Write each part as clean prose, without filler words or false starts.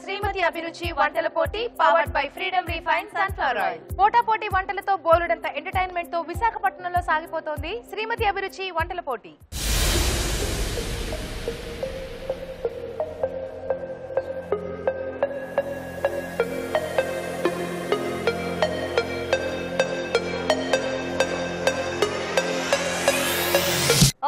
శ్రీమతి అభిరుచి వంటల పోటీ powered by freedom refined sunflower oil. పోటాపోటీ వంటలతో బోలెడంత ఎంటర్టైన్మెంట్ తో విశాఖపట్నంలో సాగిపోతోంది శ్రీమతి అభిరుచి వంటల పోటీ.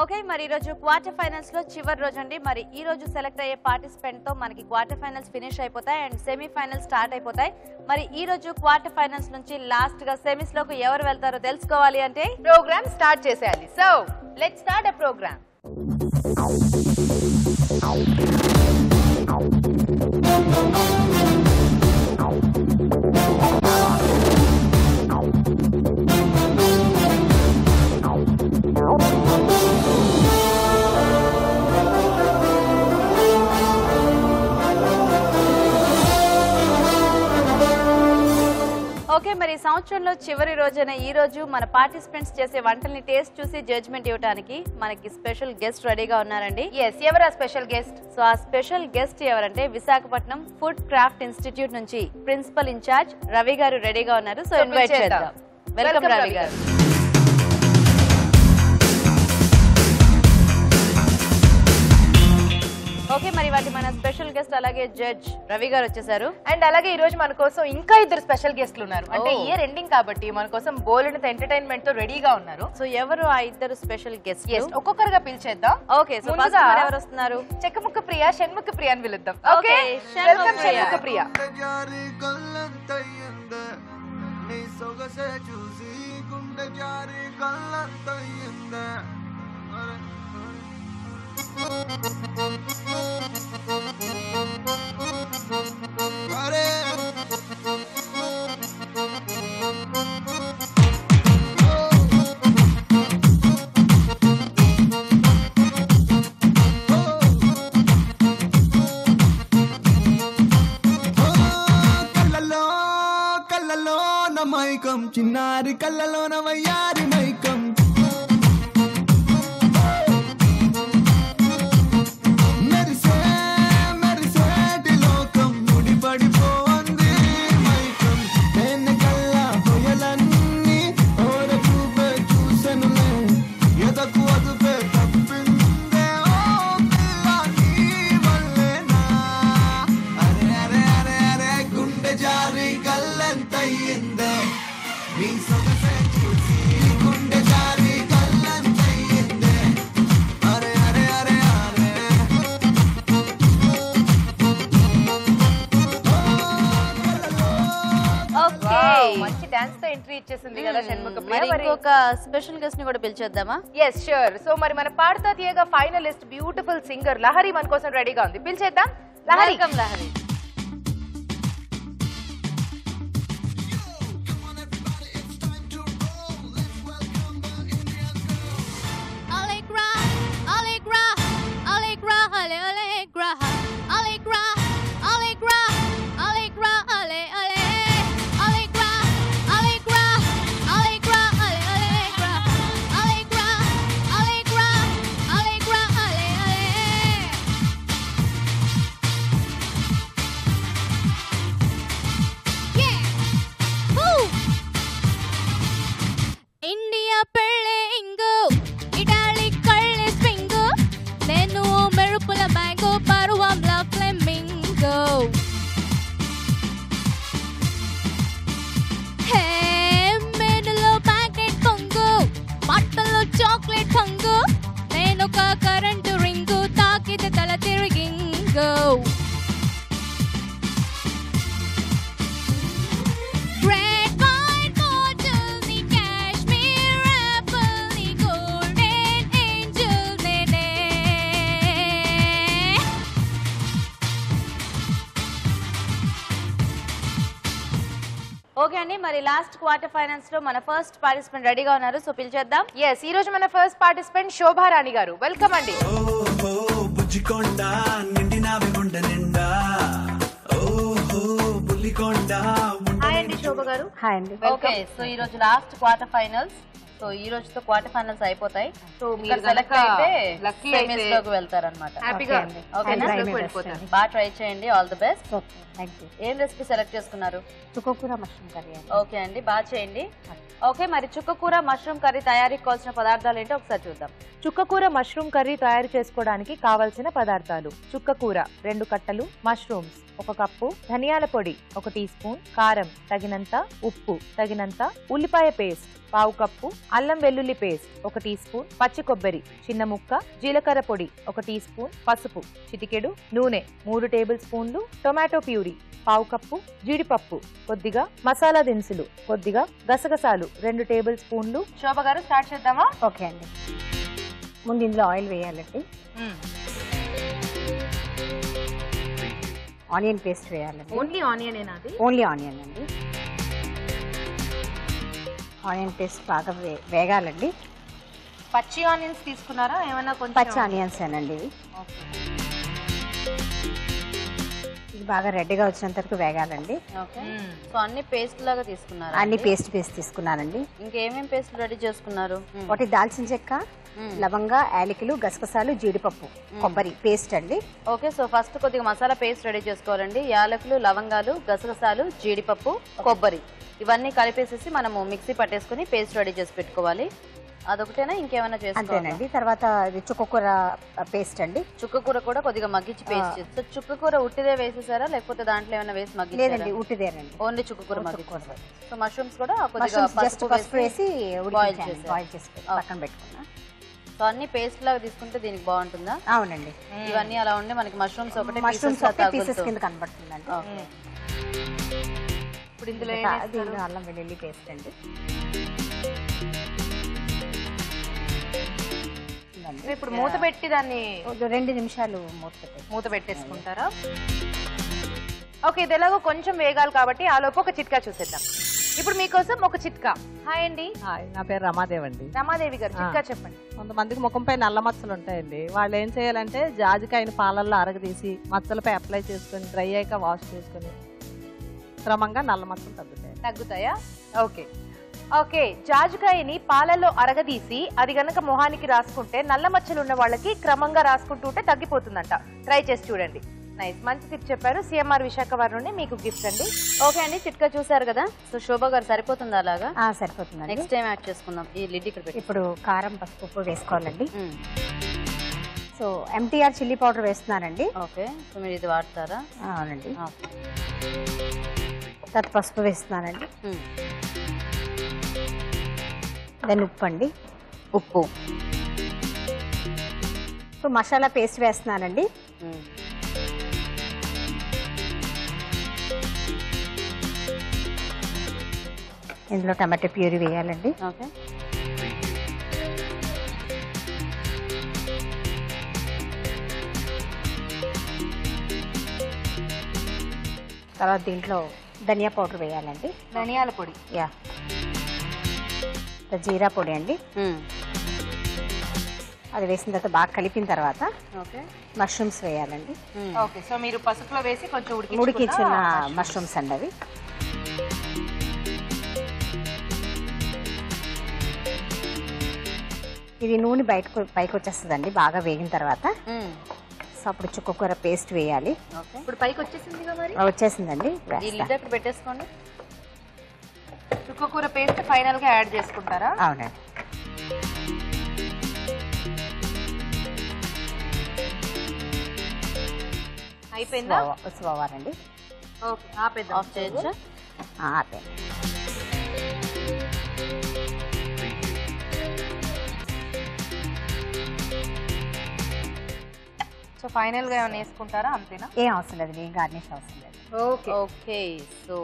ఓకే, మరి ఈ రోజు క్వార్టర్ ఫైనల్స్ లో చివరి రోజు అండి. మరి ఈ రోజు సెలెక్ట్ అయ్యే పార్టిసిపెంట్ తో మనకి క్వార్టర్ ఫైనల్స్ ఫినిష్ అయిపోతాయి అండ్ సెమీ ఫైనల్స్ స్టార్ట్ అయిపోతాయి. మరి ఈ రోజు క్వార్టర్ ఫైనల్స్ నుంచి లాస్ట్ గా సెమీస్ లోకి ఎవరు వెళ్తారో తెలుసుకోవాలి అంటే ప్రోగ్రామ్ స్టార్ట్ చేసేయాలి. So let's start a programme. Okay, మరి సంవత్సరంలో చివరి రోజైన ఈ రోజు మన పార్టిసిపెంట్స్ చేసే వంటల్ని టేస్ట్ చూసి జడ్జ్మెంట్ ఇవ్వడానికి మనకి స్పెషల్ గెస్ట్ రెడీగా ఉన్నారండి. ఎవరు ఆ స్పెషల్ గెస్ట్? సో ఆ స్పెషల్ గెస్ట్ ఎవరంటే విశాఖపట్నం ఫుడ్ క్రాఫ్ట్ ఇన్స్టిట్యూట్ నుంచి ప్రిన్సిపల్ ఇన్ఛార్జ్ రవి గారు రెడీగా ఉన్నారు. సో ఇన్వైట్ చేద్దాం. వెల్కమ్ రవి గారు. ఓకే, మరి వాటి మన స్పెషల్ గెస్ట్ అలాగే జడ్జ్ రవి గారు వచ్చేసారు. అండ్ అలాగే ఈ రోజు మన కోసం ఇంకా ఇద్దరు స్పెషల్ గెస్ట్లు ఉన్నారు. అంటే ఇయర్ ఎండింగ్ కాబట్టి మన కోసం బోలెడంత ఎంటర్టైన్మెంట్ తో రెడీగా ఉన్నారు. సో ఎవరు ఆ ఇద్దరు స్పెషల్ గెస్ట్? ఒక్కొక్కరుగా పిలిచేద్దాం. ఓకే, సో ఫస్ట్ ఎవరు వస్తున్నారు? చెక్కముక్క ప్రియ, షణ్ముఖ ప్రియ అని పిలుద్దాం. ఓకే, వెల్కమ్ షణ్ముఖ ప్రియ. కళ్ళలోన మైకం, చిన్నారి కళ్ళలోన వయ్యారి మైకం, మంచి డాన్స్ తో ఎంట్రీ ఇచ్చేసింది కదా షణ్ముఖ ప్రియ. మరి ఒక స్పెషల్ గెస్ట్ ని కూడా పిలిచేద్దామా? yes sure. సో మరి మన పాడతా తీయగా ఫైనలిస్ట్ బ్యూటిఫుల్ సింగర్ లహరి మన కోసం రెడీగా ఉంది. పిలిచేద్దాం. లహరి. వెల్కమ్ లహరి. ఓకే అండి, మరి లాస్ట్ క్వార్టర్ ఫైనల్స్ లో మన ఫస్ట్ పార్టిసిపెంట్ రెడీగా ఉన్నారు. సో పిలిచేద్దాం. yes, ఈ రోజు మన ఫస్ట్ పార్టిసిపెంట్ శోభారాణి గారు. వెల్కమ్ అండి. హాయ్ అండి శోభ గారు. హాయ్ అండి. ఓకే సో ఈ రోజు లాస్ట్ క్వార్టర్ ఫైనల్స్. సో ఈ రోజుతో క్వార్టర్ ఫైనల్స్ అయిపోతాయి. సో మీరు సెలెక్ట్ అయితే సెమీస్ లోకి వెళ్తారన్నమాట. హ్యాపీగా ఓకేనా? వెళ్ళిపోతారు. బాగా ట్రై చేయండి. All the best. Thank you. ఏం రెసిపీ సెలెక్ట్ చేసుకున్నారు? చుక్కకూర మష్రూమ్ కర్రీ అండి. ఓకే అండి, బాగా చేయండి. ఓకే, మరి చుక్కకూర మష్రూమ్ కర్రీ తయారీకి కావాల్సిన పదార్థాలు ఏంటో ఒకసారి చూద్దాం. చుక్కకూర మష్రూమ్ కర్రీ తయారు చేసుకోవడానికి కావలసిన పదార్థాలు: చుక్కకూర 2 కట్టలు, మష్రూమ్స్ 1 కప్పు, ధనియాల పొడి 1 టీ స్పూన్, కారం తగినంత, ఉప్పు తగినంత, ఉల్లిపాయ పేస్ట్ 1/2 కప్పు, అల్లం వెల్లుల్లి పేస్ట్ 1 టీ స్పూన్, పచ్చి కొబ్బరి చిన్న ముక్క, జీలకర్ర పొడి 1 టీ స్పూన్, పసుపు చిటికెడు, నూనె 3 టేబుల్ స్పూన్లు, టొమాటో ప్యూరీ 1/2 కప్పు, జీడిపప్పు కొద్దిగా, మసాలా దినుసులు కొద్దిగా, గసగసాలు 2 టేబుల్ స్పూన్లు. శోభ గారు స్టార్ట్ చేద్దామా? ఓకే అండి. ముందు ఇందులో ఆయిల్ వేయాలండి. ఆనియన్ పేస్ట్ వేయాలండి. ఓన్లీ ఆనియన్ ఏనాది? ఓన్లీ ఆనియన్ అండి. ఆనియన్ పేస్ట్ బాగా వేగాలండి. పచ్చి ఆనియన్స్ తీసుకున్నారా ఏమైనా? కొంచెం పచ్చి ఆనియన్స్ ఏనండి ఇవి. ఇది బాగా రెడ్గా వచ్చినంత వరకు వేగాలండి. ఓకే, సో అన్ని పేస్ట్ లాగా తీసుకున్నారు? అన్ని పేస్ట్ తీసుకున్నానండి. ఇంకేమేం పేస్ట్ రెడీ చేసుకున్నారు? ఒకటి దాల్చిన చెక్క, లవంగా, యాలకులు, గసగసాలు, జీడిపప్పు, కొబ్బరి పేస్ట్ అండి. ఓకే, సో ఫస్ట్ కొద్దిగా మసాలా పేస్ట్ రెడీ చేసుకోవాలండి. యాలకులు, లవంగాలు, గసగసాలు, జీడిపప్పు, కొబ్బరి ఇవన్నీ కలిపేసేసి మనము మిక్సీ పట్టేసుకుని పేస్ట్ రెడీ చేసి పెట్టుకోవాలి. అదొకటేనా, ఇంకేమైనా చేసుకోవాలండి? అంతేనండి. తర్వాత చుక్కకూర పేస్ట్ అండి. చుక్కకూర కూడా కొద్దిగా మగ్గించి పేస్ట్ చేసి. సో చుక్కకూర ఉట్టిదే వేసేసారా లేకపోతే దాంట్లో ఏమైనా వేసి మగ్గించారా? లేదండి, ఉట్టిదేనండి. ఓన్లీ చుక్కకూర మగ్గించారు. సో మష్రూమ్స్ కూడా మష్రూమ్స్ జస్ట్ పసుపు వేసి బాయిల్ చేసి పక్కన పెట్టుకున్నా. సో అన్ని పేస్ట్ లాగా తీసుకుంటే దీనికి బాగుంటుందా? అవునండి. ఇవన్నీ అలా ఉండి మనకి మష్రూమ్స్ ఒకటి పీసెస్ కింద కనబడుతుందండి. ఇప్పుడు ఇందులో అల్లం వెల్లుల్లి పేస్ట్ అండి. ఇప్పుడు మూత పెట్టి దాన్ని 2 నిమిషాలు మూత పెట్టేసుకుంటారా? ఓకే, ఇది ఎలాగో కొంచెం వేగాలి కాబట్టి ఆ లోపు ఒక చిట్కా చూసేద్దాం. ఇప్పుడు మీకోసం ఒక చిట్కా. హాయ్ అండి. హాయ్, నా పేరు రమాదేవి అండి. రమాదేవి గారు, చిట్కా చెప్పండి. కొంతమందికి ముఖంపై నల్ల మచ్చలు ఉంటాయండి. వాళ్ళు ఏం చేయాలంటే జాజికాయని పాలల్లో అరగదీసి మచ్చలపై అప్లై చేసుకొని డ్రై అయ్యాక వాష్ చేసుకొని క్రమంగా నల్ల మచ్చలు తగ్గుతాయా? ఓకే ఓకే, జాజికాయని పాలల్లో అరగదీసి అది గనక మొహానికి రాసుకుంటే నల్ల మచ్చలు ఉన్న వాళ్ళకి క్రమంగా రాసుకుంటూ ఉంటే తగ్గిపోతుందంట. ట్రై చేసి చూడంండి. నైస్, మంచి టిప్ చెప్పారు. సిఎంఆర్ విశాఖ వారి నుండి మీకు గిఫ్ట్ అండి. ఓకే అండి, చిట్కా చూసారు కదా. సో శోభ గారు సరిపోతుంది అలాగా? సరిపోతుందండి. నెక్స్ట్ టైం యాడ్ చేసుకుందాం. ఈ లిడ్ ఇక్కడ పెట్టి ఇప్పుడు కారం, పసుపు వేసుకోవాలండి. సో ఎంటీఆర్ చిల్లీ పౌడర్ వేస్తున్నానండి. ఓకే, సో మీరు ఇది వాడతారా? అవునండి. తర్వాత పసుపు వేస్తున్నానండి. దెన్ ఉప్పు అండి. ఉప్పు. సో మసాలా పేస్ట్ వేస్తున్నానండి. ఇందులో టమాటో ప్యూరీ వేయాలండి. ఓకే, తర్వాత దీంట్లో ధనియా పౌడర్ వేయాలండి. ధనియాల పొడి. యా, జీరా పొడి అండి. అది వేసిన తర్వాత బాగా కలిపిన తర్వాత ఓకే మష్రూమ్స్ వేయాలండి. ఓకే, సో మీరు పసుపులో వేసి కొంచెం ఉడికించిన మష్రూమ్స్ అండి అవి. ఇది నూనె పైకి వచ్చేస్తుందండి బాగా వేగిన తర్వాత. సో అప్పుడు చుక్కకూర పేస్ట్ వేయాలి. ఇప్పుడు పైకి వచ్చేసింది కదా, మరి వచ్చేసిందండి. పెట్టేసుకోండి. చుక్కకూర పేస్ట్ ఫైనల్ గా యాడ్ చేసుకుంటారా? అవునండి. అయిపోయిందా? స్లోవారండి. ఓకే, ఆపేద్దాం. ఆఫ్ చేయొచ్చా? ఆపేయండి. సో ఫైనల్ గా ఏమైనా వేసుకుంటారా? అంతేనా? ఏం అవసరం లేదు, ఏం గార్నిష్ అవసరం లేదు. ఓకే ఓకే, సో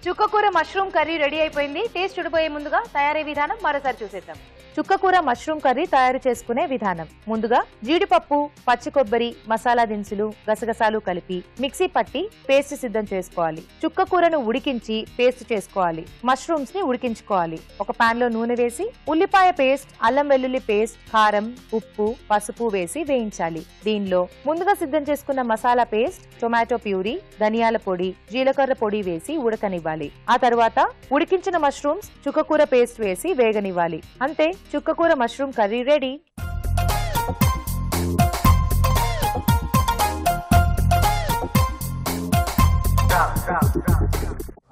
చుక్కకూర మష్రూమ్ కర్రీ రెడీ అయిపోయింది. టేస్ట్ చూడబోయే ముందుగా తయారీ విధానం మరోసారి చూసేద్దాం. చుక్కకూర మష్రూమ్ కర్రీ తయారు చేసుకునే విధానం. ముందుగా జీడిపప్పు, పచ్చి కొబ్బరి, మసాలా దినుసులు, గసగసాలు కలిపి మిక్సీ పట్టి పేస్ట్ సిద్ధం చేసుకోవాలి. చుక్కకూరను ఉడికించి పేస్ట్ చేసుకోవాలి. మష్రూమ్స్ ని ఉడికించుకోవాలి. ఒక పాన్ లో నూనె వేసి ఉల్లిపాయ పేస్ట్, అల్లం వెల్లుల్లి పేస్ట్, కారం, ఉప్పు, పసుపు వేసి వేయించాలి. దీనిలో ముందుగా సిద్ధం చేసుకున్న మసాలా పేస్ట్, టొమాటో ప్యూరీ, ధనియాల పొడి, జీలకర్ర పొడి వేసి ఉడకనివ్వాలి. ఆ తర్వాత ఉడికించిన మష్రూమ్స్, చుక్కకూర పేస్ట్ వేసి వేగనివ్వాలి. అంతే, చుక్కకూర మష్రూమ్ కర్రీ రెడీ.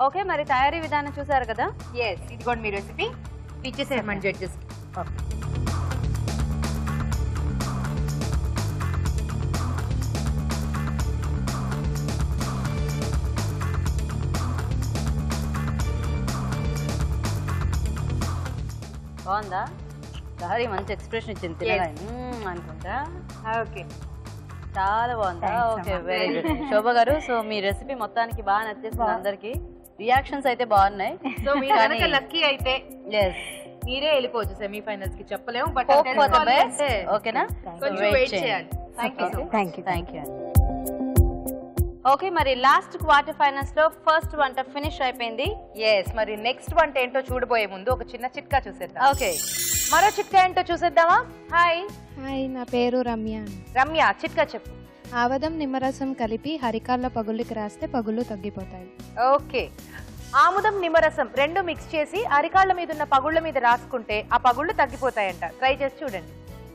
ఓకే, మరి తయారీ విధానం చూసారు కదా. ఇది కూడా మీ రెసిపీ ఇచ్చేసేయమని జడ్జెస్. బాగుందా? లహరి మంచి ఎక్స్ప్రెషన్ ఇచ్చింది తినగానే అనుకుంటా. ఓకే, చాలా బాగుందా? ఓకే, వెరీ గుడ్ శోభ గారు. సో మీ రెసిపీ మొత్తానికి బాగా నచ్చేసింది అందరికి. రియాక్షన్స్ అయితే బాగున్నాయి. సో మీరు కనుక లక్కీ అయితే మీరే వెళ్ళిపోవచ్చు సెమీఫైనల్స్ కి. చెప్పలేము, బట్ ఓకేనా? కొంచెం వెయిట్ చేయాలి. Thank you. ఓకే, మరి లాస్ట్ క్వార్టర్ ఫైనల్స్ లో ఫస్ట్ వంట ఫినిష్ అయిపోయింది. మరి నెక్స్ట్ వంట ఏంటో చూడబోయే ముందు ఒక చిన్న చిట్కా చూసేద్దాం. ఓకే, మరో చిట్కా ఏంటో చూసేద్దామా? హాయ్, నా పేరు రమ్య. రమ్య, చిట్కా చెప్పు. ఆవదం నిమ్మరసం కలిపి హరికాళ్ళ పగుళ్ళకి రాస్తే పగుళ్ళు తగ్గిపోతాయి. ఓకే, ఆముదం నిమ్మరసం రెండు మిక్స్ చేసి అరికాళ్ళ మీద ఉన్న పగుళ్ళ మీద రాసుకుంటే ఆ పగుళ్ళు తగ్గిపోతాయంట. ట్రై చేసి చూడండి.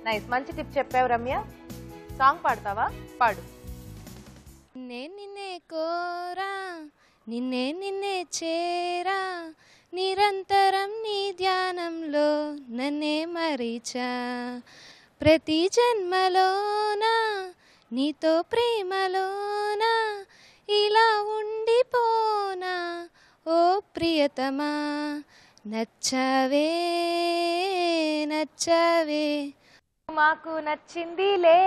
నైస్, మంచి టిప్ చెప్పావు రమ్య. సాంగ్ పాడతావా? పాడు. నిన్నే కోరా, నిన్నే చేరా, నిరంతరం నీ ధ్యానంలో నన్నే మరిచా, ప్రతి జన్మలోనా నీతో ప్రేమలోనా ఇలా ఉండిపోనా, ఓ ప్రియతమా నచ్చవే నచ్చవే. మాకు నచ్చిందిలే,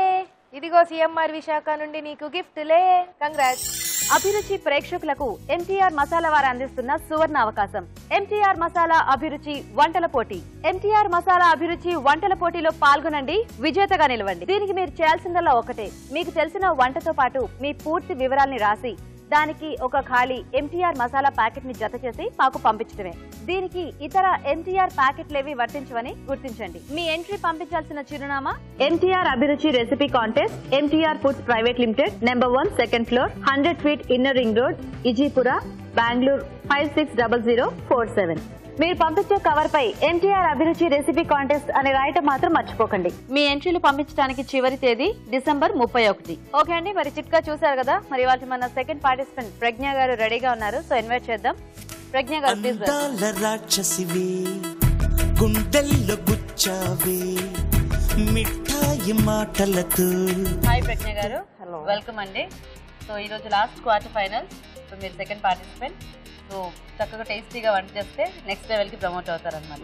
ఇదిగో సిఎంఆర్ విశాఖ నుండి నీకు గిఫ్ట్లే. కంగ్రాట్స్. అభిరుచి ప్రేక్షకులకు ఎన్టీఆర్ మసాలా వారు అందిస్తున్న సువర్ణ అవకాశం. ఎన్టీఆర్ మసాలా అభిరుచి వంటల పోటీ. ఎన్టీఆర్ మసాలా అభిరుచి వంటల పోటీలో పాల్గొనండి, విజేతగా నిలవండి. దీనికి మీరు చేయాల్సిందల్లా ఒకటే, మీకు తెలిసిన వంటతో పాటు మీ పూర్తి వివరాల్ని రాసి దానికి ఒక ఖాళీ ఎన్టీఆర్ మసాలా ప్యాకెట్ ని జత చేసి మాకు పంపించడమే. దీనికి ఇతర ఎన్టీఆర్ ప్యాకెట్లేవి వర్తించవని గుర్తించండి. మీ ఎంట్రీ పంపించాల్సిన చిరునామా NTR Abhiruchi recipe contest, NTR foods private limited, number 1, second floor, 100 feet inner ring road, Ejipura, Bengaluru 560047. మీరు పంపించే కవర్ పై ఎన్టీఆర్ అభిరుచి రెసిపీ కాంటెస్ట్ అని రాయటం మాత్రం మర్చిపోకండి. మీ ఎంట్రీలు పంపించడానికి చివరి తేదీ డిసెంబర్ 31. ఓకే అండి, మరి చిట్కా చూసారు కదా. మరి వాళ్ళకి మన సెకండ్ పార్టిసిపెంట్ ప్రజ్ఞ గారు రెడీగా ఉన్నారు. సో ఇన్వైట్ చేద్దాం. ప్రజ్ఞ గారు ప్లీజ్. రాక్షసివి గుండెల్లో గుచ్చావే మిఠాయి మాటలతో. హాయ్ ప్రజ్ఞ గారు, వెల్కమ్ అండి. సో ఈ రోజు లాస్ట్ క్వార్టర్ ఫైనల్. సో మీరు సెకండ్ పార్టిసిపెంట్. సో చక్కగా టేస్టీగా వంట చేస్తే నెక్స్ట్ లెవెల్ కి ప్రమోట్ అవుతారు అనమాట.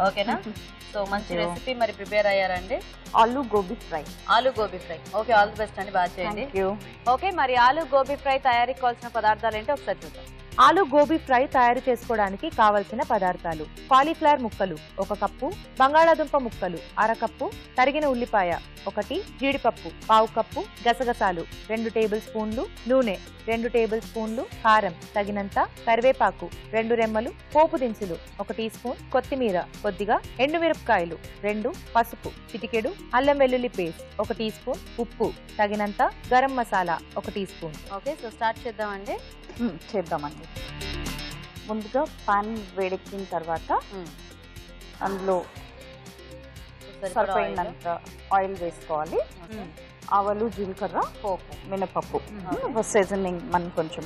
ఓకేనా? సో మంచి రెసిపీ మరి ప్రిపేర్ అయ్యారండి. Aloo gobi fry. Aloo gobi fry. Okay, all the best అండి, బాగా చేయండి. ఓకే, మరి ఆలూ గోబీ ఫ్రై తయారీకి కావాల్సిన పదార్థాలు ఏంటో ఒకసారి చూద్దాం. ఆలూ గోబీ ఫ్రై తయారు చేసుకోవడానికి కావలసిన పదార్థాలు: కాలీఫ్లవర్ ముక్కలు 1 కప్పు, బంగాళాదుంప ముక్కలు 1/2 కప్పు, తరిగిన ఉల్లిపాయ 1, జీడిపప్పు 1/2 కప్పు, గసగసాలు 2 టేబుల్ స్పూన్లు, నూనె 2 టేబుల్ స్పూన్లు, కారం తగినంత, కరివేపాకు 2 రెమ్మలు, పోపు దినుసులు 1 టీ స్పూన్, కొత్తిమీర కొద్దిగా, ఎండుమిరపకాయలు 2, పసుపు చిటికెడు, అల్లం వెల్లుల్లి పేస్ట్ 1 టీ స్పూన్, ఉప్పు తగినంత, garam masala 1 teaspoon. Okay, so start చేద్దామండి. చేద్దామండి. ముందుగా పాన్ వేడెక్కిన తర్వాత అందులో సరిపోయినంత ఆయిల్ వేసుకోవాలి. ఆవాలు, జీలకర్ర, పోపు, మినపప్పు, సీజనింగ్ మనం కొంచెం,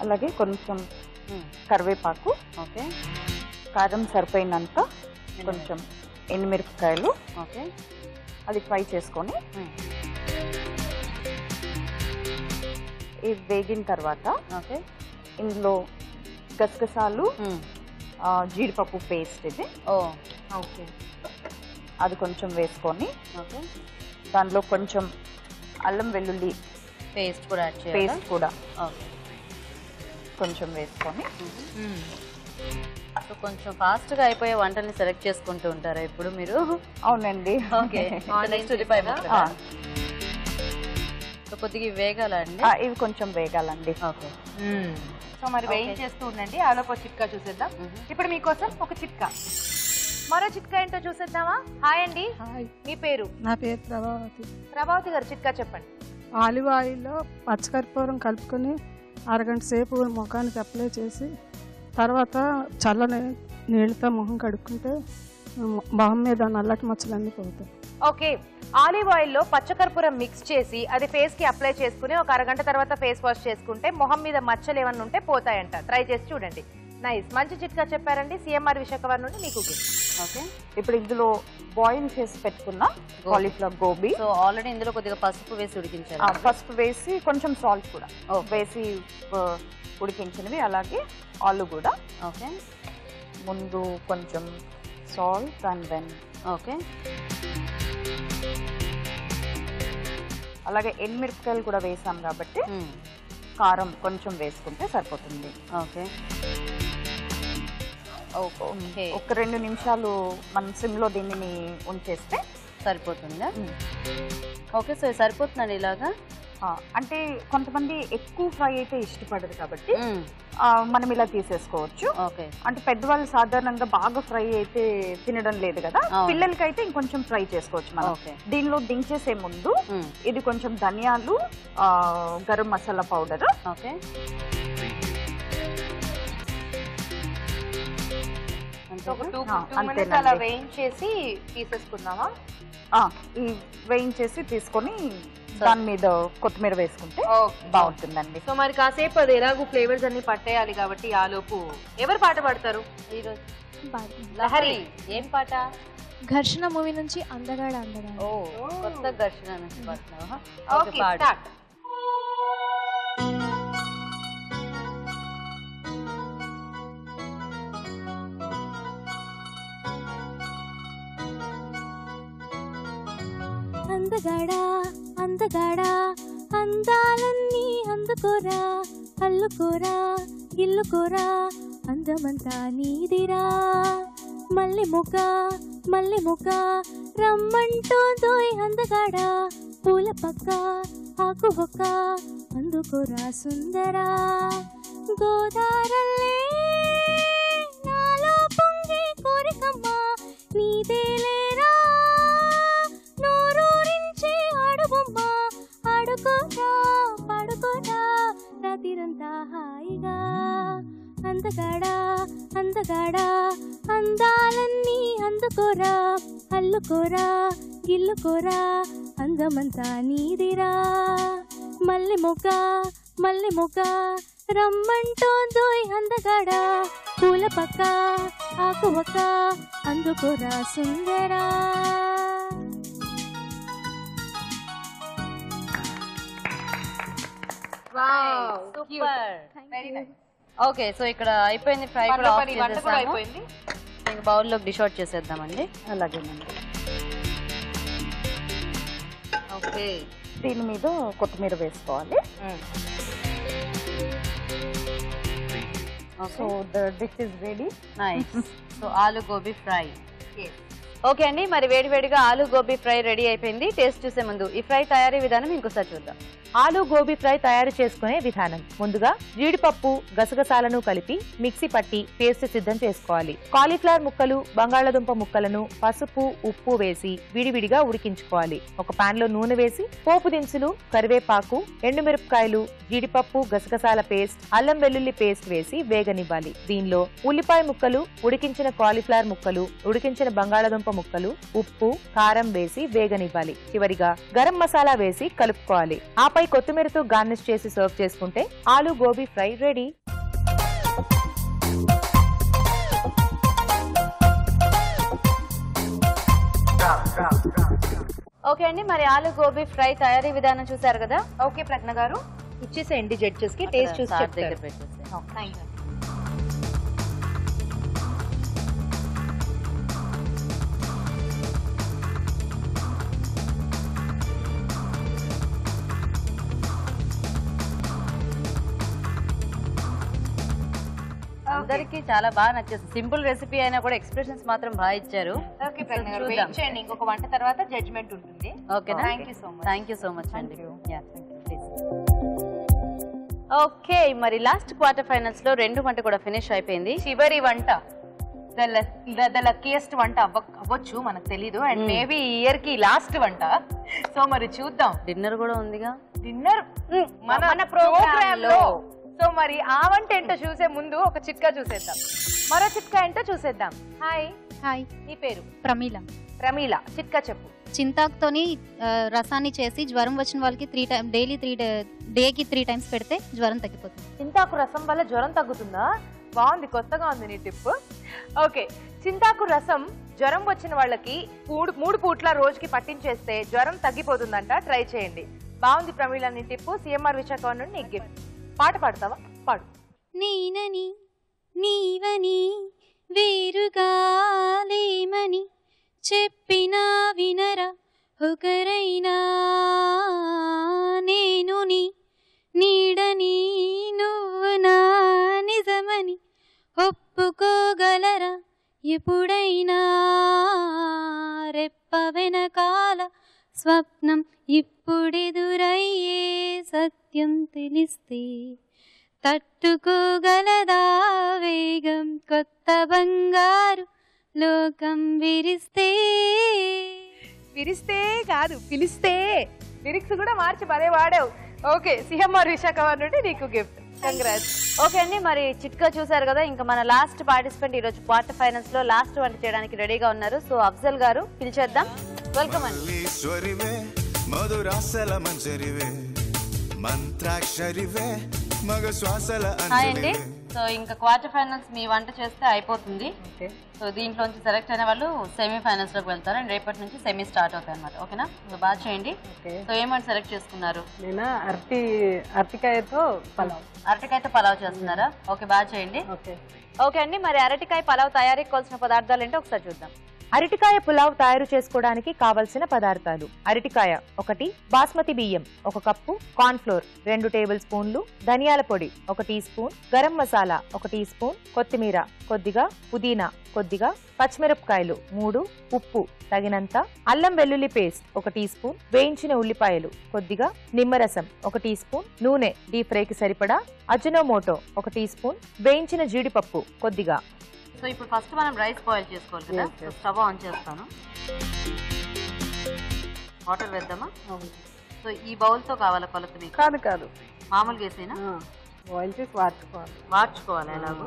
అలాగే కొంచెం కరివేపాకు, ఓకే, కారం సరిపోయినంత, కొంచెం ఎండుమిరపకాయలు, ఓకే, అది ఫ్రై చేసుకొని ఇది వేగిన తర్వాత ఓకే, ఇందులో గసగసాలు, జీడిపప్పు పేస్ట్, ఇది ఓకే, అది కొంచెం వేసుకొని ఓకే, దాంట్లో కొంచెం అల్లం వెల్లుల్లి పేస్ట్ కూడా యాడ్ చేయాలి. పేస్ట్ కూడా ఓకే, కొంచెం వేసుకొని సో కొంచెం ఫాస్ట్ గా అయిపోయే వంటల్ని సెలెక్ట్ చేసుకుంటూ ఉంటారా ఇప్పుడు మీరు? అవునండి. ఓకే. నెక్స్ట్ ఉల్లిపాయ ముక్కలు. సో కొద్దిగా వేగాల అండి? ఇవి కొంచెం వేగాలండి. ఓకే. సో మరి వేయించేస్తూ ఉండండి. ఆలోపు చిట్కా చూసేద్దాం. ఇప్పుడు మీకోసం ఒక చిట్కా, మరో చిట్కా ఏంటో చూసేద్దామా? హాయ్ అండి, మీ పేరు? నా పేరు ప్రభావతి. ప్రభావతి గారు చిట్కా చెప్పండి. ఆలివ్ ఆయిల్లో పచ్చకర్పూరం కలుపుకొని అరగంట సేపు ముఖానికి అప్లై చేసి తర్వాత చల్లని నీళ్ళతో ముఖం కడుక్కుంటే మొహం మీద నల్లటి మచ్చలన్నీ పోతాయి. ఓకే, ఆలివ్ ఆయిల్లో పచ్చకర్పూరం మిక్స్ చేసి అది ఫేస్ కి అప్లై చేసుకుని ఒక అరగంట తర్వాత ఫేస్ వాష్ చేసుకుంటే మొహం మీద మచ్చలు ఏమన్నా ఉంటే పోతాయంట. ట్రై చేసి చూడండి. నైస్, మంచి చిట్కా చెప్పారండి. సిఎంఆర్ విశాఖపట్నం నుండి మీకు. ఓకే, ఇప్పుడు ఇందులో బాయిల్ చేసి పెట్టుకున్న కాలీఫ్లవర్ గోబీ. సో ఆల్రెడీ ఇందులో కొద్దిగా పసుపు వేసి ఉడికించారు. పసుపు వేసి కొంచెం సాల్ట్ కూడా వేసి ఉడికించినవి. అలాగే ఆలు కూడా. ఓకే, ముందు కొంచెం సాల్ట్ అండ్ దెన్ ఓకే, అలాగే ఎండుమిరపకాయలు కూడా వేసాం కాబట్టి కారం కొంచెం వేసుకుంటే సరిపోతుంది. Okay, okay. ఒక 2 నిమిషాలు మనం సిమ్లో దీనిని ఉంచేస్తే సరిపోతుందా? ఓకే, సో సరిపోతుందండి ఇలాగా. అంటే కొంతమంది ఎక్కువ ఫ్రై అయితే ఇష్టపడరు కాబట్టి మనం ఇలా తీసేసుకోవచ్చు. ఓకే, అంటే పెద్దవాళ్ళు సాధారణంగా బాగా ఫ్రై అయితే తినడం లేదు కదా, పిల్లలకైతే ఇంకొంచెం ఫ్రై చేసుకోవచ్చు మనం. దీనిలో దించేసే ముందు ఇది కొంచెం ధనియాలు, గరం మసాలా పౌడర్, ఓకే, ఒక 2 minutes అలా వేయించేసి తీసేసుకుందామా? ఈ వేయించేసి తీసుకొని దాని మీద కొత్తిమీర వేసుకుంటే బాగుంటుందండి. సో మరి కాసేపు అది ఎలాగో ఫ్లేవర్స్ అన్ని పట్టేయాలి కాబట్టి ఆలోపు ఎవరు పాట పాడతారు ఈరోజు? లహరి. ఏం పాట? ఘర్షణ మూవీ నుంచి అందగాడ అందగాడ. ఓ, కొత్త ఘర్షణ నుంచి పాడుతున్నావా? Okay, start. అందగాడా అందగాడా అందాలన్నీ అందుకోరా, అల్లుకోరా ఇల్లుకోరా, అందమంతా నీదిరా. మల్లె మొగ్గ రమ్మంటోందోయ్ అందగాడా, పూల పక్క ఆకు ఒక్క అందుకోరా సుందరా. గోదారల్లే నాలో పొంగే కోరికమ్మ నీదేలేరా, నోరూరించే ఆడుబొమ్మ ఆడుకోరా పాడుకోరా రాత్రిరంతా హాయిగా. అందగాడా అందగాడా అందాలన్నీ అందుకోరా, అల్లుకోరా గిల్లుకోరా, అందమంతా నీదిరా. మల్లె మొగ్గ రమ్మంటోందోయ్ అందగాడా, పూల పక్క ఆకు ఒక్క అందుకోరా సుందరా. ఓకే, సో ఇక్కడ అయిపోయింది. ఫ్రై కూడా ఆఫ్ చేసేసాము. అయిపోయింది. ఇంక బౌల్లోకి డిష్ అవుట్ చేసేద్దామండి. అలాగేనండి. ఓకే, దీని మీద కొత్తిమీర వేసుకోవాలి. So the dish is ready. Nice. So ఆలు గోబీ ఫ్రై. ఓకే అండి, మరి వేడివేడిగా ఆలు గోబీ ఫ్రై రెడీ అయిపోయింది. టేస్ట్ చూసే ముందు ఈ ఫ్రై తయారీ విధానం ఇంకోసారి చూద్దాం. ఆలు గోబీ ఫ్రై తయారు చేసుకునే విధానం. ముందుగా జీడిపప్పు, గసగసాలను కలిపి మిక్సీ పట్టి పేస్ట్ సిద్ధం చేసుకోవాలి. కాలీఫ్లవర్ ముక్కలు, బంగాళాదుంప ముక్కలను పసుపు, ఉప్పు వేసి విడివిడిగా ఉడికించుకోవాలి. ఒక పాన్ లో నూనె వేసి పోపు దినుసులు, కరివేపాకు, ఎండుమిరపకాయలు, జీడిపప్పు, గసగసాల పేస్ట్, అల్లం వెల్లుల్లి పేస్ట్ వేసి వేగనివ్వాలి. దీనిలో ఉల్లిపాయ ముక్కలు, ఉడికించిన కాలీఫ్లవర్ ముక్కలు, ఉడికించిన బంగాళాదుంప ముక్కలు, ఉప్పు, కారం వేసి వేగనివ్వాలి. చివరిగా గరం మసాలా వేసి కలుపుకోవాలి. ఆపై కొత్తిమీరతో గార్నిష్ చేసి సర్వ్ చేసుకుంటే ఆలు గోబీ ఫ్రై రెడీ. ఓకే అండి, మరి ఆలు గోబీ ఫ్రై తయారీ విధానం చూసారు కదా. ఓకే ప్రజ్ఞ గారు, ఇచ్చేసేయండి జడ్జెస్ కి టేస్ట్ చూసి దగ్గర చెప్తారు. పెట్టేసి. అందరికి చాలా బాగా నచ్చేసి సింపుల్ రెసిపీ అయినా కూడా ఎక్స్ప్రెషన్స్ మాత్రం బాగా ఇచ్చారు. ఇంకొక వంట తర్వాత జడ్జ్మెంట్ ఉంటుంది. ఓకేనా? థ్యాంక్ యూ సో మచ్ అండి. ఓకే, మరి లాస్ట్ క్వార్టర్ ఫైనల్స్ లో 2 వంట కూడా ఫినిష్ అయిపోయింది. చివరి వంట ద లక్కీయెస్ట్ వంట అవ్వచ్చు, మనకు తెలీదు. అండ్ మేబీ ఇయర్ కి లాస్ట్ వంట. సో మరి చూద్దాం. డిన్నర్ కూడా ఉందిగా. డిన్నర్ మన ప్రోగ్రామ్ లో. సో మరి ఆ వంట ఏంటో చూసే ముందు ఒక చిట్కా చూసేద్దాం. మరో చిట్కా ఏంటో చూసేద్దాం. హాయ్. హాయ్, నీ పేరు? ప్రమీల. ప్రమీల, చిట్కా చెప్పు. చింతాకుతోని రసాన్ని చేసి జ్వరం వచ్చిన వాళ్ళకి డైలీ డేకి 3 times పెడితే జ్వరం తగ్గిపోతుంది. చింతాకు రసం వల్ల జ్వరం తగ్గుతుందా? బాగుంది, కొత్తగా ఉంది నీ టిప్. ఓకే, చింతాకు రసం జ్వరం వచ్చిన వాళ్ళకి 3 పూట్ల రోజుకి పట్టించేస్తే జ్వరం తగ్గిపోతుందంట. ట్రై చేయండి. బాగుంది ప్రమీల నీ టిప్. సిఎంఆర్ విశాఖ నుండి నీకు గిఫ్ట్. పాట పాడతావా? పాడు. నేనని నీవని వేరుగా లేమని చెప్పినా వినరా ఒకరైనా, నేను నీ నీడని నువ్వు నా నిజమని ఒప్పుకోగలరా ఎప్పుడైనా, రెప్ప వెనకాల స్వప్నం ఇప్పుడెదురయ్యే సత్యం తెలిస్తే తట్టుకోగలదా వేగం కొత్త బంగారు లోకం విరిస్తే కాదు పిలిస్తే. లిరిక్స్ కూడా మార్చి భలే వాడావు. ఓకే, సిఎంఆర్ విశాఖ నుండి నీకు గిఫ్ట్. కంగ్రాట్స్. ఓకే అండి, మరి చిట్కా చూసారు కదా. ఇంకా మన లాస్ట్ పార్టిసిపెంట్ ఈ రోజు క్వార్టర్ ఫైనల్స్ లో లాస్ట్ వంట చేయడానికి రెడీగా ఉన్నారు. సో అఫ్జల్ గారు పిలిచేద్దాం. వెల్కమ్ అండి. హాయ్ అండి. సో ఇంకా క్వార్టర్ ఫైనల్స్ మీ వంట చేస్తే అయిపోతుంది. సో దీంట్లోంచి సెలెక్ట్ అయిన వాళ్ళు సెమీ ఫైనల్స్ లోకి వెళ్తారు. అండ్ రేపటి నుంచి సెమీ స్టార్ట్ అవుతాయి అనమాట. ఓకేనా? సో బాగా చేయండి. సో ఏమంటే సెలెక్ట్ చేసుకున్నారు? నేను అరటికాయతో పలావ్ చేస్తున్నారా? ఓకే, బాగా చేయండి. ఓకే అండి, మరి అరటికాయ పలావ్ తయారీకి కావాల్సిన పదార్థాలు ఏంటో ఒకసారి చూద్దాం. అరటికాయ పులావ్ తయారు చేసుకోవడానికి కావలసిన పదార్థాలు: అరటికాయ 1, బాస్మతి బియ్యం 1 కప్పు, కార్న్ ఫ్లోర్ 2 టేబుల్ స్పూన్లు, ధనియాల పొడి 1 teaspoon, garam masala 1 teaspoon, కొత్తిమీర కొద్దిగా, పుదీనా కొద్దిగా, పచ్చిమిరపకాయలు 3, ఉప్పు తగినంత, అల్లం వెల్లుల్లి పేస్ట్ 1 టీ స్పూన్, వేయించిన ఉల్లిపాయలు కొద్దిగా, నిమ్మరసం 1 టీ స్పూన్, నూనె డీప్ ఫ్రైకి సరిపడా, అజినోమోటో 1 టీ స్పూన్, వేయించిన జీడిపప్పు కొద్దిగా. సో ఇప్పుడు ఫస్ట్ మనం రైస్ బాయిల్ చేసుకోవాలి కదా. స్టవ్ ఆన్ చేస్తాను. వాటర్ వేద్దామా? సో ఈ బౌల్తో కావాలా కొలత మీకు? కాదు మామూలుగా వేసేనా? బాయిల్ చేసి వార్చుకోవాలి ఎలాగో.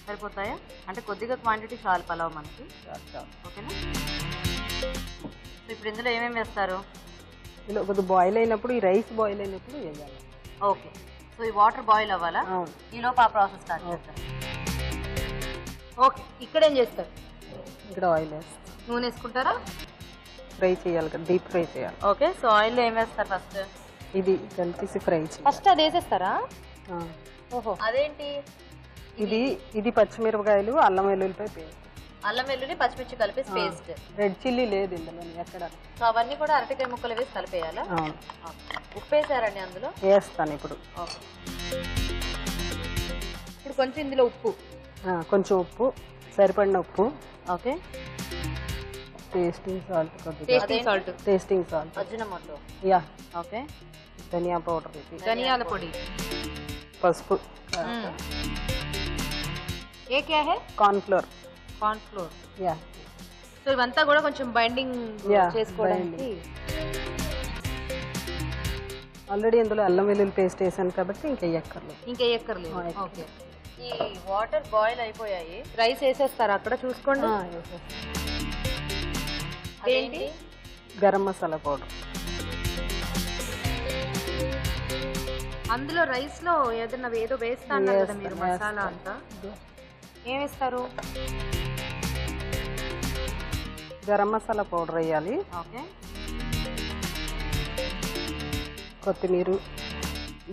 సరిపోతాయా? అంటే కొద్దిగా క్వాంటిటీ చాలు పలావ్ మనకి. ఓకేనా? సో ఇప్పుడు ఇందులో ఏమేమి వేస్తారు? ఇలా కొద్దిగా బాయిల్ అయినప్పుడు, ఈ రైస్ బాయిల్ అయినప్పుడు వేయాలి. ఓకే, సో ఈ వాటర్ బాయిల్ అవ్వాలా? ఈలోపు ఆ ప్రాసెస్ స్టార్ట్ చేస్తారు. ఓకే, ఇక్కడ ఏం చేస్తారు? ఇక్కడ ఆయిల్ వేస్తారు. నూనె వేసుకుంటారా? ఫ్రై చేయాలి కదా, డీప్ ఫ్రై చేయాలి. ఓకే, సో ఆయిల్లో ఏం వేస్తారు ఫస్ట్? ఇది కలిపేసి ఫ్రై చేయాలి. ఫస్ట్ అది వేసేస్తారా? ఓహో, అదేంటి? ఇది పచ్చిమిరపకాయలు, అల్లం వెల్లుల్లిపాయ పేస్ట్, అల్లం వెల్లుల్లి పచ్చిమిర్చి కలిపి పేస్ట్. రెడ్ చిల్లీ లేదు ఇందులో ఎక్కడ. సో అవన్నీ కూడా అరటికాయ ముక్కలు వేసి కలిపేయాలా? ఉప్పు వేసారండి అందులో? వేస్తాను ఇప్పుడు. ఇప్పుడు కొంచెం ఇందులో ఉప్పు, కొంచెం ఉప్పు, సరిపడిన ఉప్పు. ఓకే, టేస్టింగ్ సాల్ట్ కొద్దిగా. Tasting salt, Ajinomoto. Yeah. Okay, ధనియా పౌడర్, ధనియాల పొడి, పసుపు. ఏ క్యా హై? Corn flour. యా. సో ఇవంతా కూడా కొంచెం బైండింగ్ చేసుకోవడానికి. ఆల్రెడీ ఇందులో అల్లం వెల్లుల్లి పేస్ట్ వేసాను కాబట్టి ఇంకా వేయక్కర్లేదు. ఓకే, ఈ వాటర్ బాయిల్ అయిపోయాయి. రైస్ వేసేస్తారా అక్కడ? చూసుకోండి. ఏంటి? గరం మసాలా పౌడర్. అందులో రైస్ లో ఏదో వేస్తా అన్నారు కదా మీరు, మసాలా అంతా. ఏం వేస్తారు? గరం మసాలా పౌడర్ వేయాలి. ఓకే, కొత్తిమీర,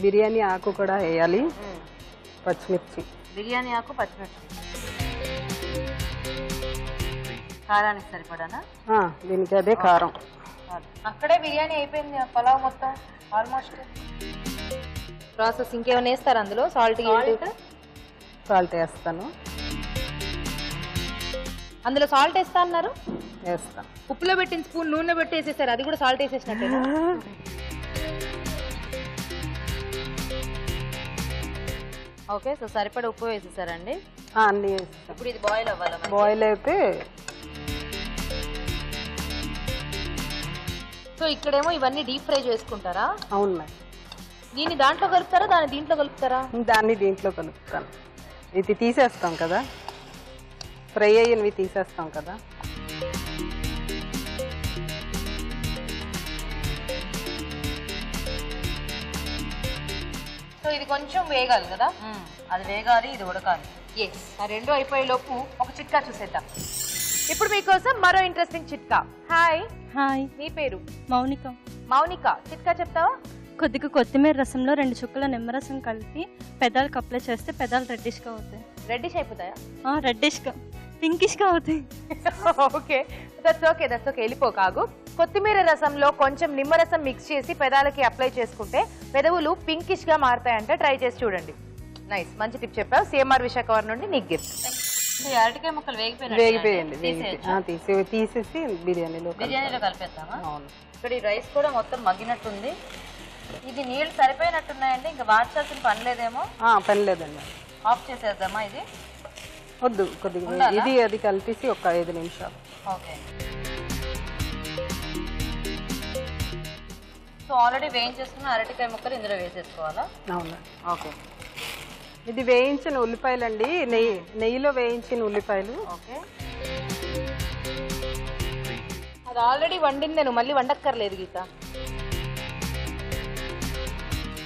బిర్యానీ ఆకు కూడా వేయాలి, పచ్చిమిర్చి. బిర్యానీ ఆకు, పచ్చిమిర్చి. కారానికి సరిపడానా? దీనికి అదే కారం. అక్కడే బిర్యానీ అయిపోయింది, పలావ్ మొత్తం ఆల్మోస్ట్. ప్రాసెస్ ఇంకేమైనా వేస్తారు అందులో? సాల్ట్ సాల్ట్ వేస్తాను. అందులో సాల్ట్ వేస్తా అన్నారు. వేస్తాను. ఉప్పులో పెట్టిన స్పూన్ నూనె పెట్టి వేసేసారు, అది కూడా సాల్ట్ వేసేసినట్టేనా? ఓకే, సో సరిపడా ఉప్పు వేసేసారండి. అన్నీ వేస్తాను. ఇప్పుడు ఇది బాయిల్ అవ్వాలి. బాయిల్ అయితే సో ఇక్కడేమో ఇవన్నీ డీప్ ఫ్రై చేసుకుంటారా? అవును మేడం. దీన్ని దాంట్లో కలుపుతారా, దాన్ని దీంట్లో కలుపుతారా? దాన్ని దీంట్లో కలుపుతాను. ఇది తీసేస్తాం కదా, ఫ్రై అయ్యినవి తీసేస్తాం కదా. సో ఇది కొంచెం వేగాలి కదా? అది వేగాలి, ఇది ఉడకాలి. ఎస్, ఆ రెండు అయిపోయే లోపు ఒక చిట్కా చూసేద్దాం. ఇప్పుడు మీకోసం మరో ఇంట్రెస్టింగ్ చిట్కా. హాయ్. హాయ్, మీ పేరు? మౌనిక. మౌనిక, చిట్కా చెప్తావా? కొద్దిగా కొత్తిమీర రసంలో 2 చుక్కల నిమ్మరసం కలిపి పెదాలకు అప్లై చేస్తే పెదాలు రెడ్డిష్గా అవుతాయి. రెడ్డిష్ అయిపోతాయా? రెడ్డిష్గా, పింకిష్గా అవుతాయి. Okay, that's okay. వెళ్ళిపోకాగు. కొత్తిమీర రసంలో కొంచెం నిమ్మరసం మిక్స్ చేసి పెదాలకి అప్లై చేసుకుంటే పెదవులు పింకిష్ గా మారుతాయంటే ట్రై చేసి చూడండి. నైస్, మంచి టిప్ చెప్పావు. సిఎంఆర్ విశాఖపట్నం నుండి నీకు గిఫ్ట్. అరటికాయ ముక్కలు వేగిపోయండి. తీసేసి బిర్యానీలో కలిపేద్దామా? అవును. ఇక్కడ ఈ రైస్ కూడా మొత్తం మగ్గినట్టుంది. ఇది నీళ్ళు సరిపోయినట్టున్నాయండి, ఇంకా వార్చాల్సిన పని లేదేమో? పని లేదండి. ఆఫ్ చేసేద్దామా? ఇది వద్దు, కొద్దిగా ఇది అది కలిపేసి ఒక 5 నిమిషాలు. ఓకే. సో ఆల్రెడీ వేయించేసుకున్న అరటికాయ ముక్కలు ఇందులో వేసేసుకోవాలా? అవునా? ఓకే. ఇది వేయించిన ఉల్లిపాయలండి, నెయ్యిలో వేయించిన ఉల్లిపాయలు. ఓకే. అది ఆల్రెడీ వండింది, నేను మళ్ళీ వండక్కర్లేదు గీత.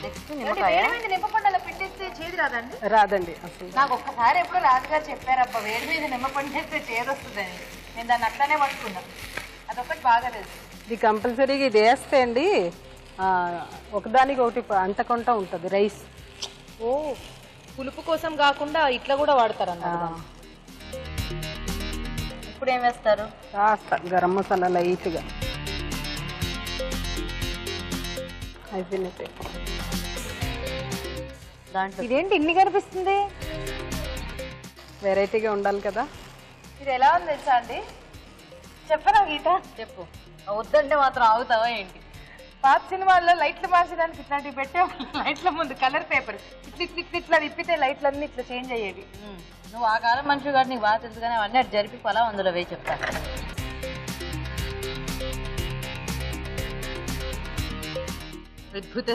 నెక్స్ట్ నిమ్మకాయ. నిమ్మపండు అలా పెట్టేస్తే చేదు రాదండి? రాదండి అసలు. నాకు ఒక్కసారి ఎప్పుడు రాజుగారు చెప్పారబ్బా, వేడి మీద నిమ్మపండు చేస్తే చేదు వస్తుందండి. నేను దాన్ని అట్లానే పట్టుకున్నా, అదొకటి బాగా తెలుసు. ఇది కంపల్సరీగా ఇది వేస్తే అండి ఒకదానికి ఒకటి అంటకుండా ఉంటుంది రైస్. ఓ, పులుపు కోసం కాకుండా ఇట్లా కూడా వాడతారన్నమాట. ఇప్పుడు ఏం వేస్తారు? కాస్త గరం మసాలా లైట్గా అయిపోయినట్టే. దాంట్లో ఇదేంటి ఇన్ని కనిపిస్తుంది? వెరైటీగా ఉండాలి కదా. ఇది ఎలా ఉంది తెలుసా అండి? చెప్పరా గీత? చెప్పు. వద్దంటే మాత్రం ఆగుతావా ఏంటి? పాత సినిమాల్లో లైట్లు మార్చడానికి ఇట్లాంటివి పెట్టే లైట్ల ముందు కలర్ పేపర్ ఇట్లా తిప్పితే లైట్లన్నీ ఇట్లా చేంజ్ అయ్యేవి. నువ్వు ఆ కాలం మనిషి కాదు, నీకు బాగా తెలుసు. కానీ అవన్నీ అటు జరిపి పొలం అందులో వేయి చెప్తా. అద్భుత,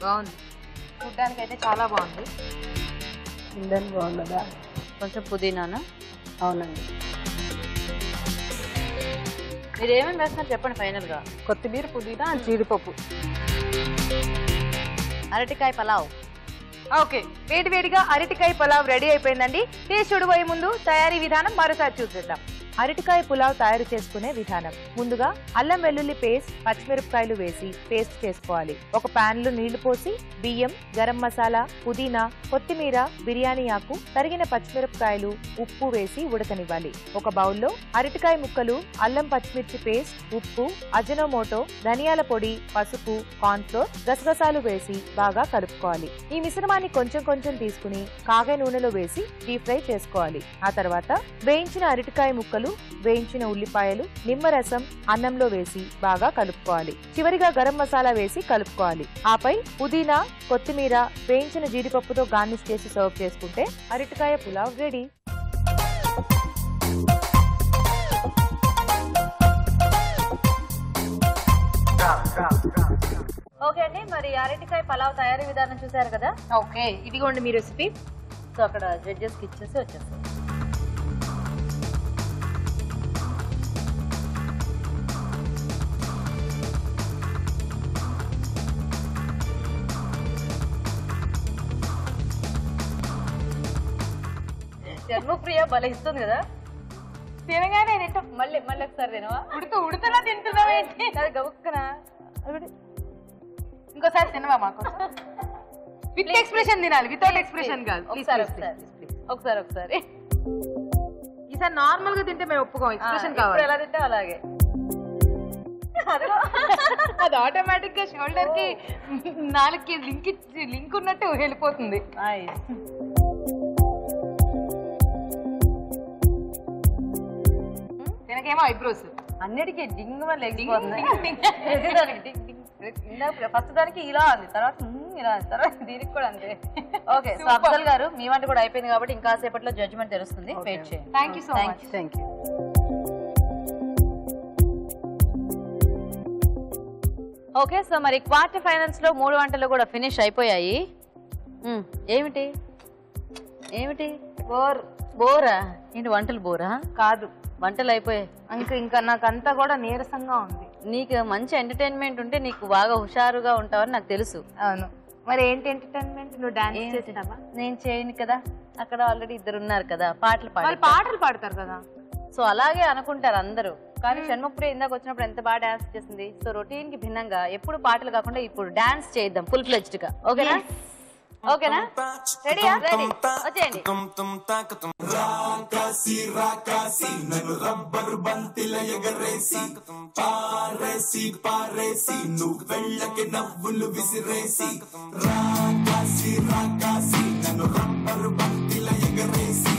బాగుంది. చూడ్డానికి అయితే చాలా బాగుంది. బాగుందా? కొంచెం పుదీనానా? అవునండి. మీరు ఏమేమి వేస్తున్నారు చెప్పండి ఫైనల్ గా. కొత్తిమీర, పుదీనా, జీడిపప్పు. అరటికాయ పలావ్. ఓకే, వేడివేడిగా అరటికాయ పులావ్ రెడీ అయిపోయిందండి. టేస్ట్ చూడబోయే ముందు తయారీ విధానం మరోసారి చూసేద్దాం. అరటికాయ పులావ్ తయారు చేసుకునే విధానం. ముందుగా అల్లం వెల్లుల్లి పేస్ట్, పచ్చిమిరపకాయలు వేసి పేస్ట్ చేసుకోవాలి. ఒక పాన్ లో నీళ్లు పోసి బియ్యం, గరం మసాలా, పుదీనా, కొత్తిమీర, బిర్యానీ ఆకు, తరిగిన పచ్చిమిరపకాయలు, ఉప్పు వేసి ఉడకనివ్వాలి. ఒక బౌల్లో అరటికాయ ముక్కలు, అల్లం పచ్చిమిర్చి పేస్ట్, ఉప్పు, అజినోమోటో, ధనియాల పొడి, పసుపు, కార్న్ఫ్లోర్, గసగసాలు వేసి బాగా కలుపుకోవాలి. ఈ మిశ్రమాన్ని కొంచెం కొంచెం తీసుకుని కాగే నూనెలో వేసి డీప్ ఫ్రై చేసుకోవాలి. ఆ తర్వాత వేయించిన అరటికాయ ముక్కలు, వేయించిన ఉల్లిపాయలు, నిమ్మరసం అన్నంలో వేసి బాగా కలుపుకోవాలి. చివరిగా గరం మసాలా వేసి కలుపుకోవాలి. ఆపై పుదీనా, కొత్తిమీర, వేయించిన జీడిపప్పుతో గార్నిష్ చేసి సర్వ్ చేసుకుంటే అరటికాయ పులావ్ రెడీ. ఓకే అండి, మరి అరటికాయ పలావ్ తయారీ విధానం చూసారు కదా. ఓకే, ఇదిగోండి మీ రెసిపీ. సో అక్కడ జడ్జెస్కి ఇచ్చేసి వచ్చేస్తాం. జన్మప్రియ భలే ఇస్తుంది కదా. తినగానే మళ్ళీ ఒకసారి తినవా? ఉడుతున్నా తింటున్నావా ఏంటి? అది గబుక్కనా. ఇంకోసారి తినవా మాకు? విత్ ఎక్స్ప్రెషన్ తినాలి, వితౌట్ ఎక్స్ప్రెషన్ కాదు. ఒకసారి ఈసారి నార్మల్ గా తింటే మేము ఒప్పుకోం, ఎక్స్ప్రెషన్ కావాలి. ఎలా తింటే అలాగే. అది ఆటోమేటిక్ గా షోల్డర్ కి 4కి లింక్ ఉన్నట్టు వెళ్ళిపోతుంది. తినకేమో ఐబ్రోస్ అన్నిటికీ డింగ్ వల్ల ఫస్ట్ దానికి ఇలా ఉంది, తర్వాత ఇలా ఉంది, తర్వాత దీనికి కూడా అంతే. ఓకే, సో అఫ్జల్ గారు మీ వంట కూడా అయిపోయింది కాబట్టి ఇంకా సేపట్లో జడ్జ్మెంట్ తెలుస్తుంది. వెయిట్ చేయండి. Thank you so much. Thank you. Okay, so మరి క్వార్టర్ ఫైనల్స్ లో 3 వంటలు కూడా ఫినిష్ అయిపోయాయి. ఏమిటి ఏమిటి బోరా? ఏంటి వంటలు బోరా? కాదు, వంటలు అయిపోయాయి. ఇంకా నాకంతా కూడా నీరసంగా ఉంది. నీకు మంచి ఎంటర్టైన్మెంట్ ఉంటే నీకు బాగా హుషారుగా ఉంటావని నాకు తెలుసు. అవును, మరి ఏంటి ఎంటర్టైన్మెంట్? నువ్వు డాన్స్ చేసినావా? నేను చేయను కదా, అక్కడ ఆల్రెడీ 2 ఉన్నారు కదా, పాటలు పాడతారు కదా. సో అలాగే అనుకుంటారు అందరూ. కానీ షణ్ముఖప్రియ ఇందాక వచ్చినప్పుడు ఎంత బాగా డాన్స్ చేసింది. సో రొటీన్ కి భిన్నంగా ఎప్పుడు పాటలు కాకుండా ఇప్పుడు డాన్స్ చేద్దాం ఫుల్ ఫ్లెడ్జ్డ్ గా. ఓకేనా? ఓకేనా? రెడీయా? రెడీ, వచ్చేయండి. నన్ను రబ్బరు బంతిల ఎగరేసి పారేసి పారేసి నువ్వు వెళ్ళకి నవ్వులు విసిరేసి రాకాసి రాకాసి నన్ను రబ్బరు బంతిల ఎగరేసి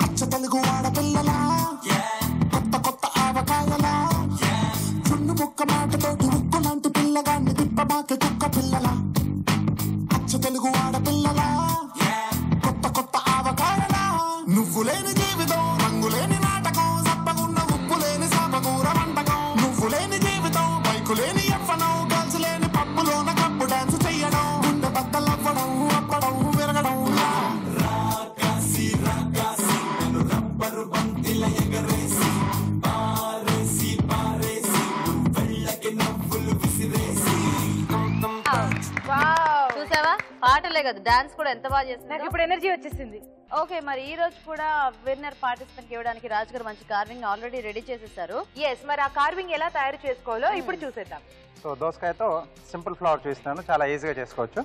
అచ్చ తెలుగు ఆడపిల్లలా కొత్త కొత్త ఆవకాయలా చున్ను ముక్క మాటతోటి ఉక్కు లాంటి పిల్లగాన్ని తిప్పబాకి కుక్క పిల్లలా అచ్చ తెలుగు ఆడపిల్లలా కొత్త కొత్త ఆవకాయలా నువ్వు లేని జీవితం రంగు లేని నాటకం సప్పగున్న ఉప్పు లేని సాపకూర వంటకం నువ్వు లేని జీవితం బైకు లేని ఎవ్వడం గర్ల్స్ లేని పప్పులోన కప్పు డాన్స్ చెయ్యడం గుండె బద్దలవ్వడం అప్పడం విరగడం రాకాసి రాకాసి నన్ను రబ్బరు బంతిల ఎగరేసి పారేసి పారేసి నువ్వు వెళ్ళకి నవ్వులు విసిరేసి. చూసావా, పాటలే కదా డాన్స్ కూడా ఎంత బాగా చేస్తుంది. నాకు ఇప్పుడు ఎనర్జీ వచ్చేసింది. ఓకే, మరి ఈ రోజు కూడా విన్నర్ పార్టిసిపెంట్ ఇవ్వడానికి రాజు గారు మంచి కార్వింగ్ ఆల్రెడీ రెడీ చేసేసారు. ఎస్, మరి ఆ కార్వింగ్ ఎలా తయారు చేసుకోవాలో ఇప్పుడు చూసేద్దాం. సో దోసకాయతో సింపుల్ ఫ్లవర్ చూపిస్తున్నాను, చాలా ఈజీగా చేసుకోవచ్చు.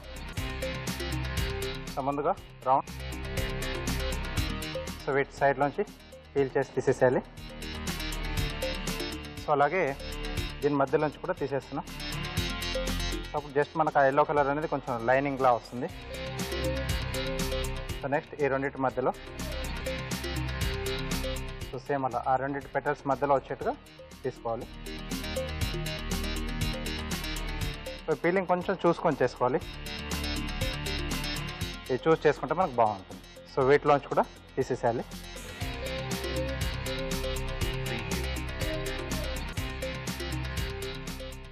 సో ముందుగా రౌండ్, సో వీటి సైడ్లోంచి పీల్ చేసి తీసేసేయాలి. సో అలాగే దీని మధ్యలోంచి కూడా తీసేస్తున్నాం. సో అప్పుడు జస్ట్ మనకు ఆ ఎల్లో కలర్ అనేది కొంచెం లైనింగ్లా వస్తుంది. సో నెక్స్ట్ ఈ రెండింటి మధ్యలో, సో సేమ్ అలా ఆ రెండింటి పెటల్స్ మధ్యలో వచ్చేట్టుగా తీసుకోవాలి. సో పీలింగ్ కొంచెం చూసుకొని చేసుకోవాలి, ఇది చూస్ చేసుకుంటే మనకు బాగుంటుంది. సో వీటిలోంచి కూడా తీసేసేయాలి.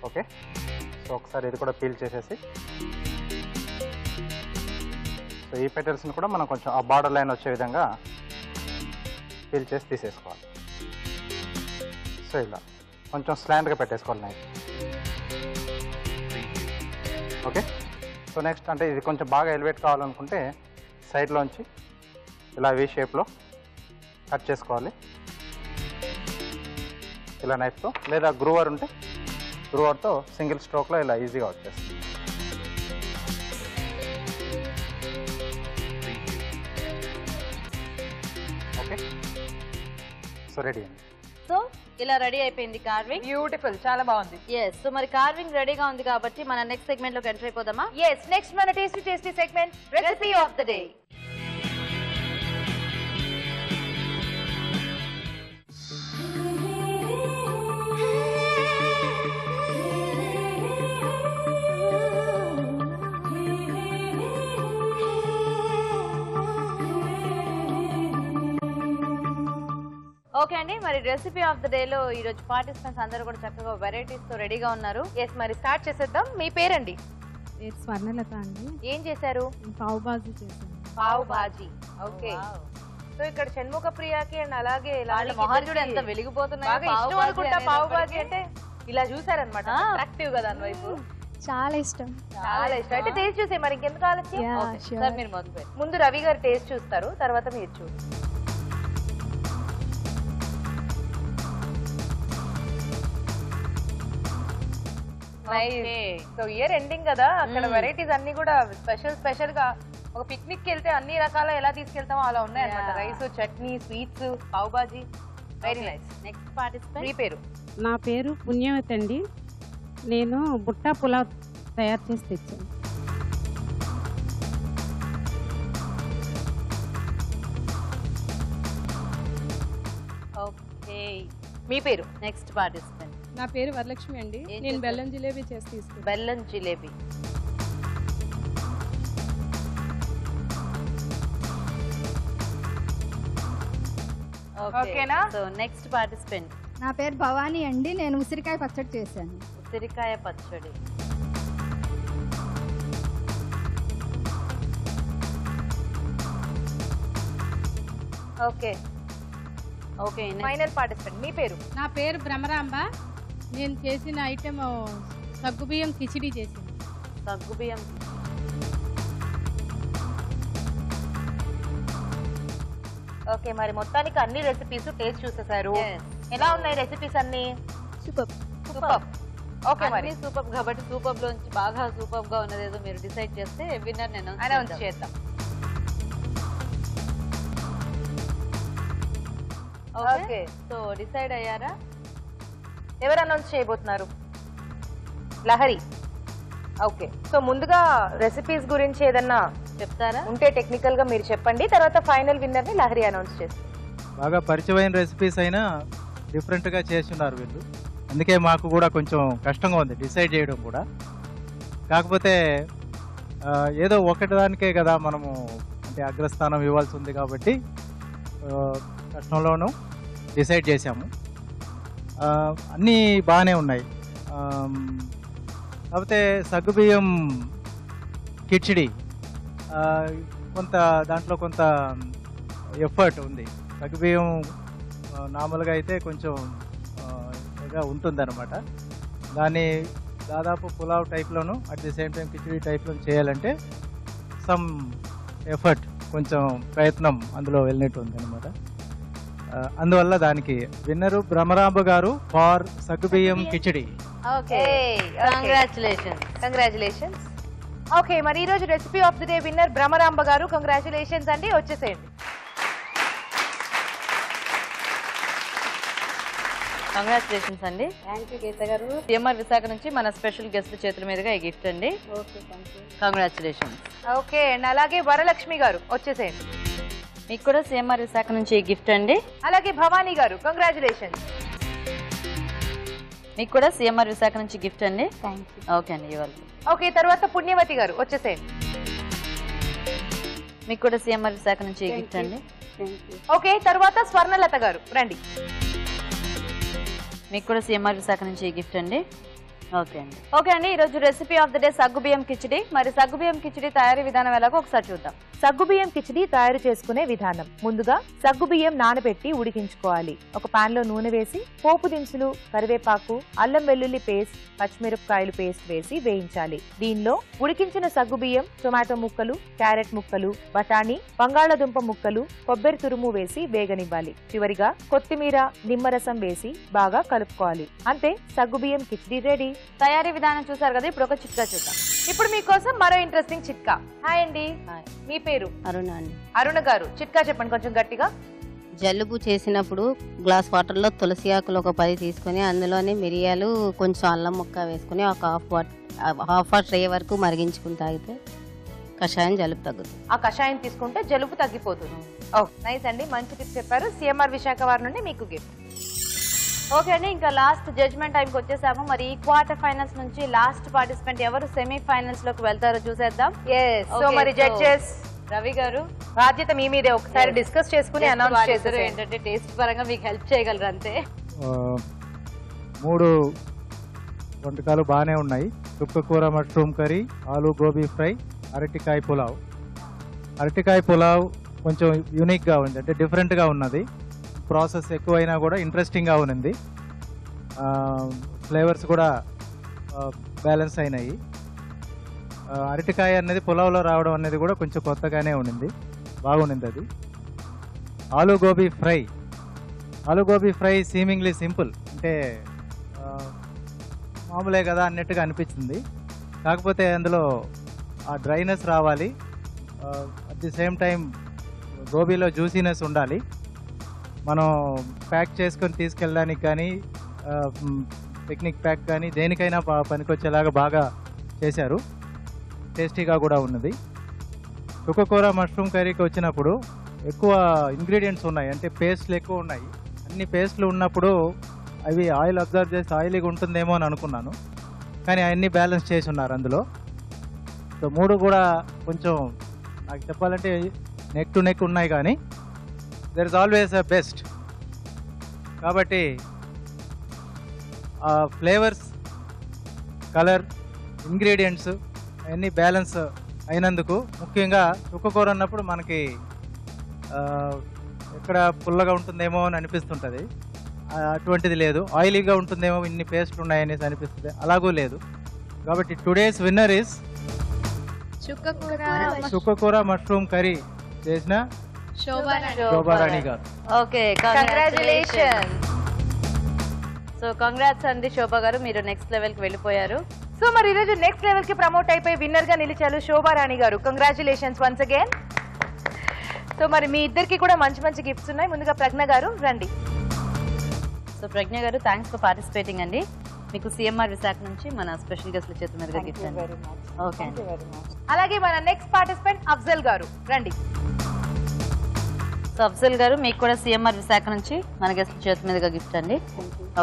ఓకే, సో ఒకసారి ఇది కూడా పీల్ చేసేసి, సో ఈ పెటల్స్ని కూడా మనం కొంచెం ఆ బార్డర్ లైన్ వచ్చే విధంగా పీల్ చేసి తీసేసుకోవాలి. సో ఇలా కొంచెం స్లాండ్గా పెట్టేసుకోవాలి నైఫ్. ఓకే, సో నెక్స్ట్ అంటే ఇది కొంచెం బాగా ఎలివేట్ కావాలనుకుంటే సైడ్లోంచి ఇలా వీ షేప్లో కట్ చేసుకోవాలి ఇలా నైఫ్తో, లేదా గ్రూవర్ ఉంటే గ్రూవర్తో సింగిల్ స్ట్రోక్లో ఇలా ఈజీగా వచ్చేస్తుంది. ఓకే, సో రెడీ అండి. సో ఇలా రెడీ అయిపోయింది కార్వింగ్. బ్యూటిఫుల్, చాలా బాగుంది. ఎస్, సో మరి కార్వింగ్ రెడీగా ఉంది కాబట్టి మన నెక్స్ట్ సెగ్మెంట్ లోకి ఎంటర్ అయిపోదామా? ఎస్, నెక్స్ట్ మన tasty tasty segment recipe of the day. Okay అండి, మరి రెసిపీ ఆఫ్ ద డే లో ఈ రోజు పార్టిసిపెంట్స్ అందరూ కూడా చక్కగా వెరైటీస్ తో రెడీగా ఉన్నారు. ఎస్, మరి స్టార్ట్ చేసేద్దాం. మీ పేరండి? స్వర్ణలత అండి. ఏం చేశారు? పావు బాజీ చేశాను. పావు బాజీ. ఓకే, సో ఇక్కడ షణ్ముఖప్రియకి అండ్ అలాగే మొహాలు చూడ ఎంత వెలిగిపోతున్నాయి. పావు బాజీ అంటే ఇలా చూసారనమాట, అట్రాక్టివ్ గా దాని వైపు. చాలా ఇష్టం. చాలా ఇష్టం. అయితే టేస్ట్ చూసే, మరి ఇంకెందుకు ఆలస్యం? సార్ మీరు మొదలు. ముందు రవి గారు టేస్ట్ చూస్తారు, తర్వాత మీరు చూడు. సో ఇయర్ ఎండింగ్ కదా, అక్కడ వెరైటీస్ అన్ని కూడా స్పెషల్ గా ఒక పిక్నిక్ కి వెళ్తే అన్ని రకాల ఎలా తీసుకెళ్తామో అలా ఉన్నాయన్నమాట. Rice, chutney, sweets, pav bhaji. Very nice. Next participant మీ పేరు? నా పేరు పుణ్యవతి అండి. నేను బుట్టా పులావ్ తయారు చేసి తెచ్చాను. ఓకే. మీ పేరు? Next participant. నా పేరు వరలక్ష్మి అండి. నేను బెల్లం జిలేబీ చేసి తీసుకున్నాను. బెల్లం జిలేబీ. ఓకేనా? So next participant. నా పేరు భవానీ అండి. నేను ఉసిరికాయ పచ్చడి చేశాను. ఉసిరికాయ పచ్చడి. Okay okay. Final participant. మీ పేరు? నా పేరు భ్రమరాంబ. నేను చేసిన ఐటెం సగ్గుబియ్యం కిచిడి చేసింది. సగ్గుబియ్యం. ఓకే, మరి మొత్తానికి అన్ని రెసిపీస్ టేస్ట్ చూసేసారు. ఎలా ఉన్నాయి రెసిపీస్ అన్ని? సూపర్. సూపర్. ఓకే, మరి సూపర్ కాబట్టి సూపర్ లోంచి బాగా సూపర్ గా ఉన్నది ఏదో మీరు డిసైడ్ చేస్తే విన్నర్ నేను అనౌన్స్ చేద్దాం. ఓకే. సో డిసైడ్ అయ్యారా? ఎవరు అనౌన్స్ చేయబోతున్నారు? లహరి. ఓకే, సో ముందుగా రెసిపీస్ గురించి ఏదన్నా చెప్తారా? ఉంటే టెక్నికల్ గా మీరు చెప్పండి, తర్వాత ఫైనల్ విన్నర్ ని లహరి అనౌన్స్ చేస్తారు. బాగా పరిచయమైన రెసిపీస్ అయినా డిఫరెంట్గా చేస్తున్నారు వీళ్ళు, అందుకే మాకు కూడా కొంచెం కష్టంగా ఉంది డిసైడ్ చేయడం కూడా. కాకపోతే ఏదో ఒకటి దానికే కదా మనము అంటే అగ్రస్థానం ఇవ్వాల్సి ఉంది కాబట్టి కష్టంలోనూ డిసైడ్ చేశాము. అన్నీ బాగానే ఉన్నాయి. కాకపోతే సగ్గుబియ్యం కిచిడి కొంత దాంట్లో కొంత ఎఫర్ట్ ఉంది. సగ్గుబియ్యం నార్మల్గా అయితే కొంచెం ఉంటుందన్నమాట. దాన్ని దాదాపు పులావ్ టైప్లోను at the same time khichdi టైప్లో చేయాలంటే సమ్ ఎఫర్ట్, కొంచెం ప్రయత్నం అందులో వెళ్ళినట్టు ఉంది అనమాట. అందువల్ల దానికి విన్నరు భ్రమరాంబ గారు ఫార్ సగ్గుబియ్యం కిచిడి. Okay, congratulations. ఓకే, మరి ఈ రోజు recipe of the day winner Bhramaramba గారు. కంగ్రాచులేషన్స్ అండి, వచ్చేసేయండి. కంగ్రాచులేషన్స్ అండి. థ్యాంక్ యూ గీత గారు. సిఎంఆర్ విశాఖ నుంచి మన స్పెషల్ గెస్ట్ చేతుల మీదుగా ఈ గిఫ్ట్ అండి. Okay, thank you. Congratulations. Okay, and అలాగే వరలక్ష్మి గారు వచ్చేసేయండి. మీకు కూడా సిఎంఆర్ విశాఖ నుంచి ఈ గిఫ్ట్ అండి. అలాగే భవానీ గారు కంగ్రాచులేషన్స్. మీకు కూడా సిఎంఆర్ విశాఖ నుంచి గిఫ్ట్ అండి. Thank you. ఓకే అండి, ఇవాళ. ఓకే, తర్వాత పుణ్యవతి గారు వచ్చేసేయండి. మీకు కూడా సిఎంఆర్ విశాఖ నుంచి ఈ గిఫ్ట్ అండి. ఓకే, తర్వాత స్వర్ణలత గారు రండి. మీకు కూడా సిఎంఆర్ విశాఖ నుంచి ఈ గిఫ్ట్ అండి. ఓకే అండి. ఓకే అండి, ఈరోజు రెసిపీ ఆఫ్ ద డే సగ్గుబియ్యం కిచిడి. మరి సగ్గుబియ్యం కిచిడి తయారీ విధానం ఎలాగో ఒకసారి చూద్దాం. సగ్గుబియ్యం కిచిడి తయారు చేసుకునే విధానం. ముందుగా సగ్గుబియ్యం నానబెట్టి ఉడికించుకోవాలి. ఒక పాన్ లో నూనె వేసి పోపు దినుసులు, కరివేపాకు, అల్లం వెల్లుల్లి పేస్ట్, పచ్చిమిరపకాయలు పేస్ట్ వేసి వేయించాలి. దీనిలో ఉడికించిన సగ్గుబియ్యం, టొమాటో ముక్కలు, క్యారెట్ ముక్కలు, బఠానీ, బంగాళదుంప ముక్కలు, కొబ్బరి తురుము వేసి వేగనివ్వాలి. చివరిగా కొత్తిమీర, నిమ్మరసం వేసి బాగా కలుపుకోవాలి. అంతే, సగ్గుబియ్యం కిచిడి రెడీ. తయారీ విధానం చూసారు కదా, ఇప్పుడు ఒక చిట్కా చూద్దాం. ఇప్పుడు మీకోసం మరో ఇంట్రెస్టింగ్ చిట్కా. హాయ్ అండి, మీ పేరు? అరుణ అండి. అరుణ గారు, చిట్కా చెప్పండి కొంచెం గట్టిగా. జలుబు చేసినప్పుడు గ్లాస్ వాటర్లో తులసి ఆకులు ఒక 10 తీసుకొని అందులోనే మిరియాలు, కొంచెం అల్లం ముక్క వేసుకుని ఒక హాఫ్ ట్రే వరకు మరిగించుకుని తాగితే కషాయం జలుబు తగ్గుతుంది. ఆ కషాయం తీసుకుంటే జలుబు తగ్గిపోతుంది. నైస్ అండి, మంచి టిప్ చెప్పారు. సిఎంఆర్ విశాఖ వారి నుండి మీకు గిఫ్ట్. ఓకే అండి, ఇంకా లాస్ట్ జడ్జ్మెంట్ టైంకి వచ్చేసాము. మరి ఈ క్వార్టర్ ఫైనల్స్ నుంచి లాస్ట్ పార్టిసిపెంట్ ఎవరు సెమీ ఫైనల్స్ లోకి వెళ్తారో చూసేద్దాం. సో మరి జడ్జెస్ రవి గారు, బాధ్యత మీ మీదే. ఒకసారి డిస్కస్ చేసుకుని అనౌన్స్ చేస్తారు. ఏంటంటే టేస్ట్ పరంగా మీకు హెల్ప్ చేయగలరు అంతే. 3 వంటకాలు బాగానే ఉన్నాయి. చుక్కకూర మష్రూమ్ కర్రీ, ఆలు గోబీ ఫ్రై, అరటికాయ పులావ్. అరటికాయ పులావ్ కొంచెం యూనిక్గా ఉంది, అంటే డిఫరెంట్గా ఉన్నది. ప్రాసెస్ ఎక్కువైనా కూడా ఇంట్రెస్టింగ్గా ఉంది. ఫ్లేవర్స్ కూడా బ్యాలెన్స్ అయినాయి. అరటికాయ అనేది పులావ్లో రావడం అనేది కూడా కొంచెం కొత్తగానే ఉండింది, బాగుండింది అది. ఆలు గోబీ ఫ్రై సీమింగ్లీ సింపుల్, అంటే మామూలే కదా అన్నట్టుగా అనిపించింది. కాకపోతే అందులో ఆ డ్రైనెస్ రావాలి, అట్ ది సేమ్ టైం గోబీలో జ్యూసీనెస్ ఉండాలి. మనం ప్యాక్ చేసుకొని తీసుకెళ్ళడానికి కానీ పిక్నిక్ ప్యాక్ కానీ దేనికైనా పనికొచ్చేలాగా బాగా చేశారు. టేస్టీగా కూడా ఉన్నది. చుక్కకూర మష్రూమ్ కర్రీకి వచ్చినప్పుడు ఎక్కువ ఇంగ్రీడియంట్స్ ఉన్నాయి, అంటే పేస్ట్లు ఎక్కువ ఉన్నాయి. అన్ని పేస్ట్లు ఉన్నప్పుడు అవి ఆయిల్ అబ్జర్వ్ చేసి ఆయిల్గా ఉంటుందేమో అని అనుకున్నాను, కానీ అవన్నీ బ్యాలెన్స్ చేసి ఉన్నారు అందులో. సో 3 కూడా కొంచెం నాకు చెప్పాలంటే నెక్ టు నెక్ ఉన్నాయి, కానీ there is always a best. కాబట్టి ఫ్లేవర్స్, కలర్, ఇంగ్రీడియంట్స్ అవన్నీ బ్యాలెన్స్ అయినందుకు, ముఖ్యంగా చుక్కకూర అన్నప్పుడు మనకి ఎక్కడ పుల్లగా ఉంటుందేమో అని అనిపిస్తుంటుంది, అటువంటిది లేదు. ఆయిలీగా ఉంటుందేమో ఇన్ని పేస్ట్లు ఉన్నాయనేసి అనిపిస్తుంది, అలాగూ లేదు. కాబట్టి టుడేస్ విన్నర్ ఇస్ చుక్కకూర మష్రూమ్ కర్రీ చేసిన శోభారాణి గారు. Okay, congratulation. సో కంగ్రాట్స్ అండి శోభా గారు, మీరు నెక్స్ట్ లెవెల్ కి వెళ్ళిపోయారు. సో మరి ఈరోజు నెక్స్ట్ లెవెల్ కి ప్రమోట్ అయిపోయి విన్నర్ గా నిలిచారు శోభారాణి గారు. Congratulations once again. సో మరి మీ ఇద్దరికి కూడా మంచి మంచి గిఫ్ట్స్ ఉన్నాయి. ముందుగా ప్రజ్ఞ గారు రండి. సో ప్రజ్ఞ గారు, థ్యాంక్స్ ఫర్ పార్టిసిపేటింగ్ అండి. మీకు సిఎంఆర్ విశాఖ నుంచి మన స్పెషల్ గెస్ట్ల చేతుల మీదుగా గిఫ్ట్ అండి. ఓకే అండి. అలాగే మన నెక్స్ట్ పార్టిసిపెంట్ అఫ్జల్ గారు రండి. సో అఫ్జల్ గారు, మీకు కూడా సిఎంఆర్ విశాఖ నుంచి మన గెస్ట్ల చేతుల మీదుగా గిఫ్ట్ అండి.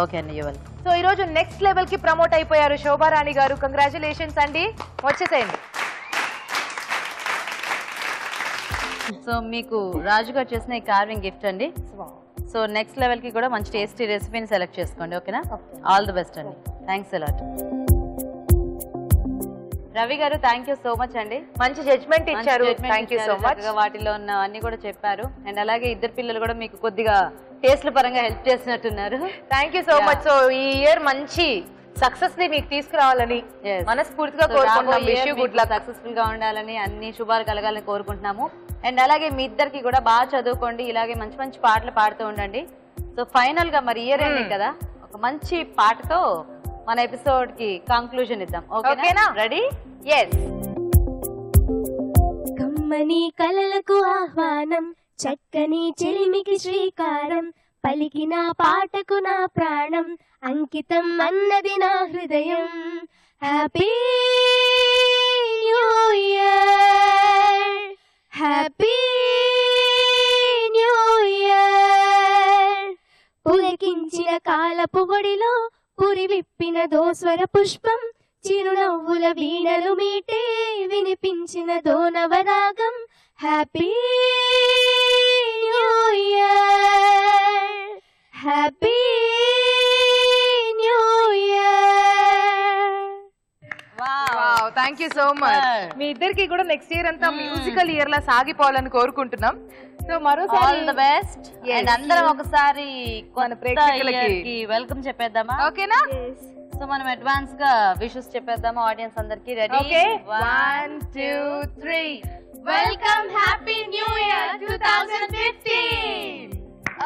ఓకే అండి, ఇవ్వాలి. సో ఈ రోజు నెక్స్ట్ లెవెల్ కి ప్రమోట్ అయిపోయారు శోభారాణి గారు. కంగ్రాచులేషన్స్ అండి, వచ్చేసేయండి. సో మీకు రాజు గారు చేసిన ఈ కార్వింగ్ గిఫ్ట్ అండి. సో నెక్స్ట్ లెవెల్ కి కూడా మంచి టేస్టీ రెసిపీని సెలెక్ట్ చేసుకోండి. ఓకేనా? ఆల్ ది బెస్ట్ అండి. Thanks a lot. రవి గారు, థ్యాంక్ యూ సో మచ్ అండి. మంచి జడ్జ్మెంట్ ఇచ్చారు. Thank you so much. వాటిలో ఉన్న అన్ని కూడా చెప్పారు. అండ్ అలాగే ఇద్దరు పిల్లలు కూడా మీకు కొద్దిగా టేస్ట్ల పరంగా హెల్ప్ చేసినట్టున్నారు. Thank you so much. So ఈ ఇయర్ మంచి సక్సెస్ ని మీకు తీసుకురావాలని మనస్ఫూర్తిగా కోరుకుంటున్నాం. సక్సెస్ఫుల్ గా ఉండాలని, అన్ని శుభాలు కలగాలని కోరుకుంటున్నాము. అండ్ అలాగే మీ ఇద్దరికి కూడా బాగా చదువుకోండి, ఇలాగే మంచి మంచి పాటలు పాడుతూ ఉండండి. సో ఫైనల్ గా మరి ఇయర్ ఎండింగ్ కదా, ఒక మంచి పాటతో మన ఎపిసోడ్ కి కంక్లూజన్ ఇద్దాం. ఓకేనా? రెడీ? yes. కమ్మని కలలకు ఆహ్వానం, చక్కని చెలిమికి శ్రీకారం, పలికిన పాటకు నా ప్రాణం అంకితం అన్నది నా హృదయం. Happy new year, happy new year. పులకించిన కాలపు ఒడిలో పురి విప్పిన దోస్వర పుష్పం, చిరునవ్వుల వీణలు మీటే వినిపించిన దోనవరాగం. Happy new year, happy new year. Wow, thank you so much. మీ ఇద్దరికి కూడా నెక్స్ట్ ఇయర్ అంతా మ్యూజికల్ ఇయర్ లా సాగిపోవాలని కోరుకుంటున్నాం. సో మరోసారి ఆల్ ది బెస్ట్. అండ్ అందరం ఒకసారి మన ప్రేక్షకులకి వెల్కమ్ చెప్పేద్దామా? ఓకేనా? సో మనం అడ్వాన్స్ గా విషెస్ చెప్పేద్దామా ఆడియన్స్ అందరికి? Ready? Okay, 1 2 3. Welcome, happy new year 2015.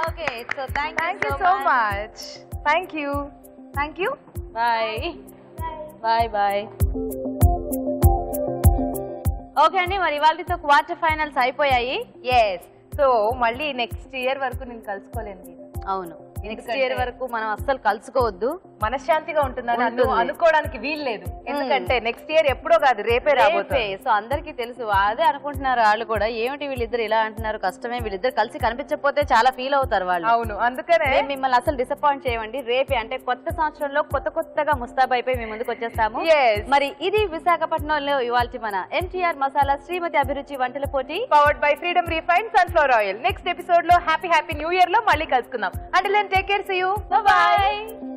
Okay, so thank you so much. Thank you. Bye bye. Okay అండి, మరి ఇవాళతో క్వార్టర్ ఫైనల్స్ అయిపోయాయి. ఎస్. సో మళ్ళీ నెక్స్ట్ ఇయర్ వరకు నేను కలుసుకోలేను. అవును, నెక్స్ట్ ఇయర్ వరకు మనం అస్సలు కలుసుకోవద్దు, మనశ్శాంతిగా ఉంటుందని అనుకోవడానికి వీలు లేదు. ఎందుకంటే నెక్స్ట్ ఇయర్ ఎప్పుడో కాదు, రేపే రాబోతుంది. సో అందరికీ తెలుసు, అదే అనుకుంటున్నారు వాళ్ళు కూడా, ఏమిటి వీళ్ళిద్దరు ఇలా అంటున్నారు, కష్టమే, వీళ్ళిద్దరు కలిసి కనిపించకపోతే చాలా ఫీల్ అవుతారు వాళ్ళు. అవును, అందుకనే మిమ్మల్ని అసలు డిసప్పాయింట్ చేయమండి. రేపే అంటే కొత్త సంవత్సరంలో కొత్తగా ముస్తాబ్ అయిపోయి మీ ముందుకు వచ్చేస్తాము. మరి ఇది విశాఖపట్నంలో ఇవాల్టి మన ఎన్టీఆర్ మసాలా శ్రీమతి అభిరుచి వంటల పోటీ, powered by freedom refined sunflower oil. Next episode లో హ్యాపీ న్యూ ఇయర్ లో మళ్ళీ కలుసుకుందాం. Until then, take care. See you. Bye bye.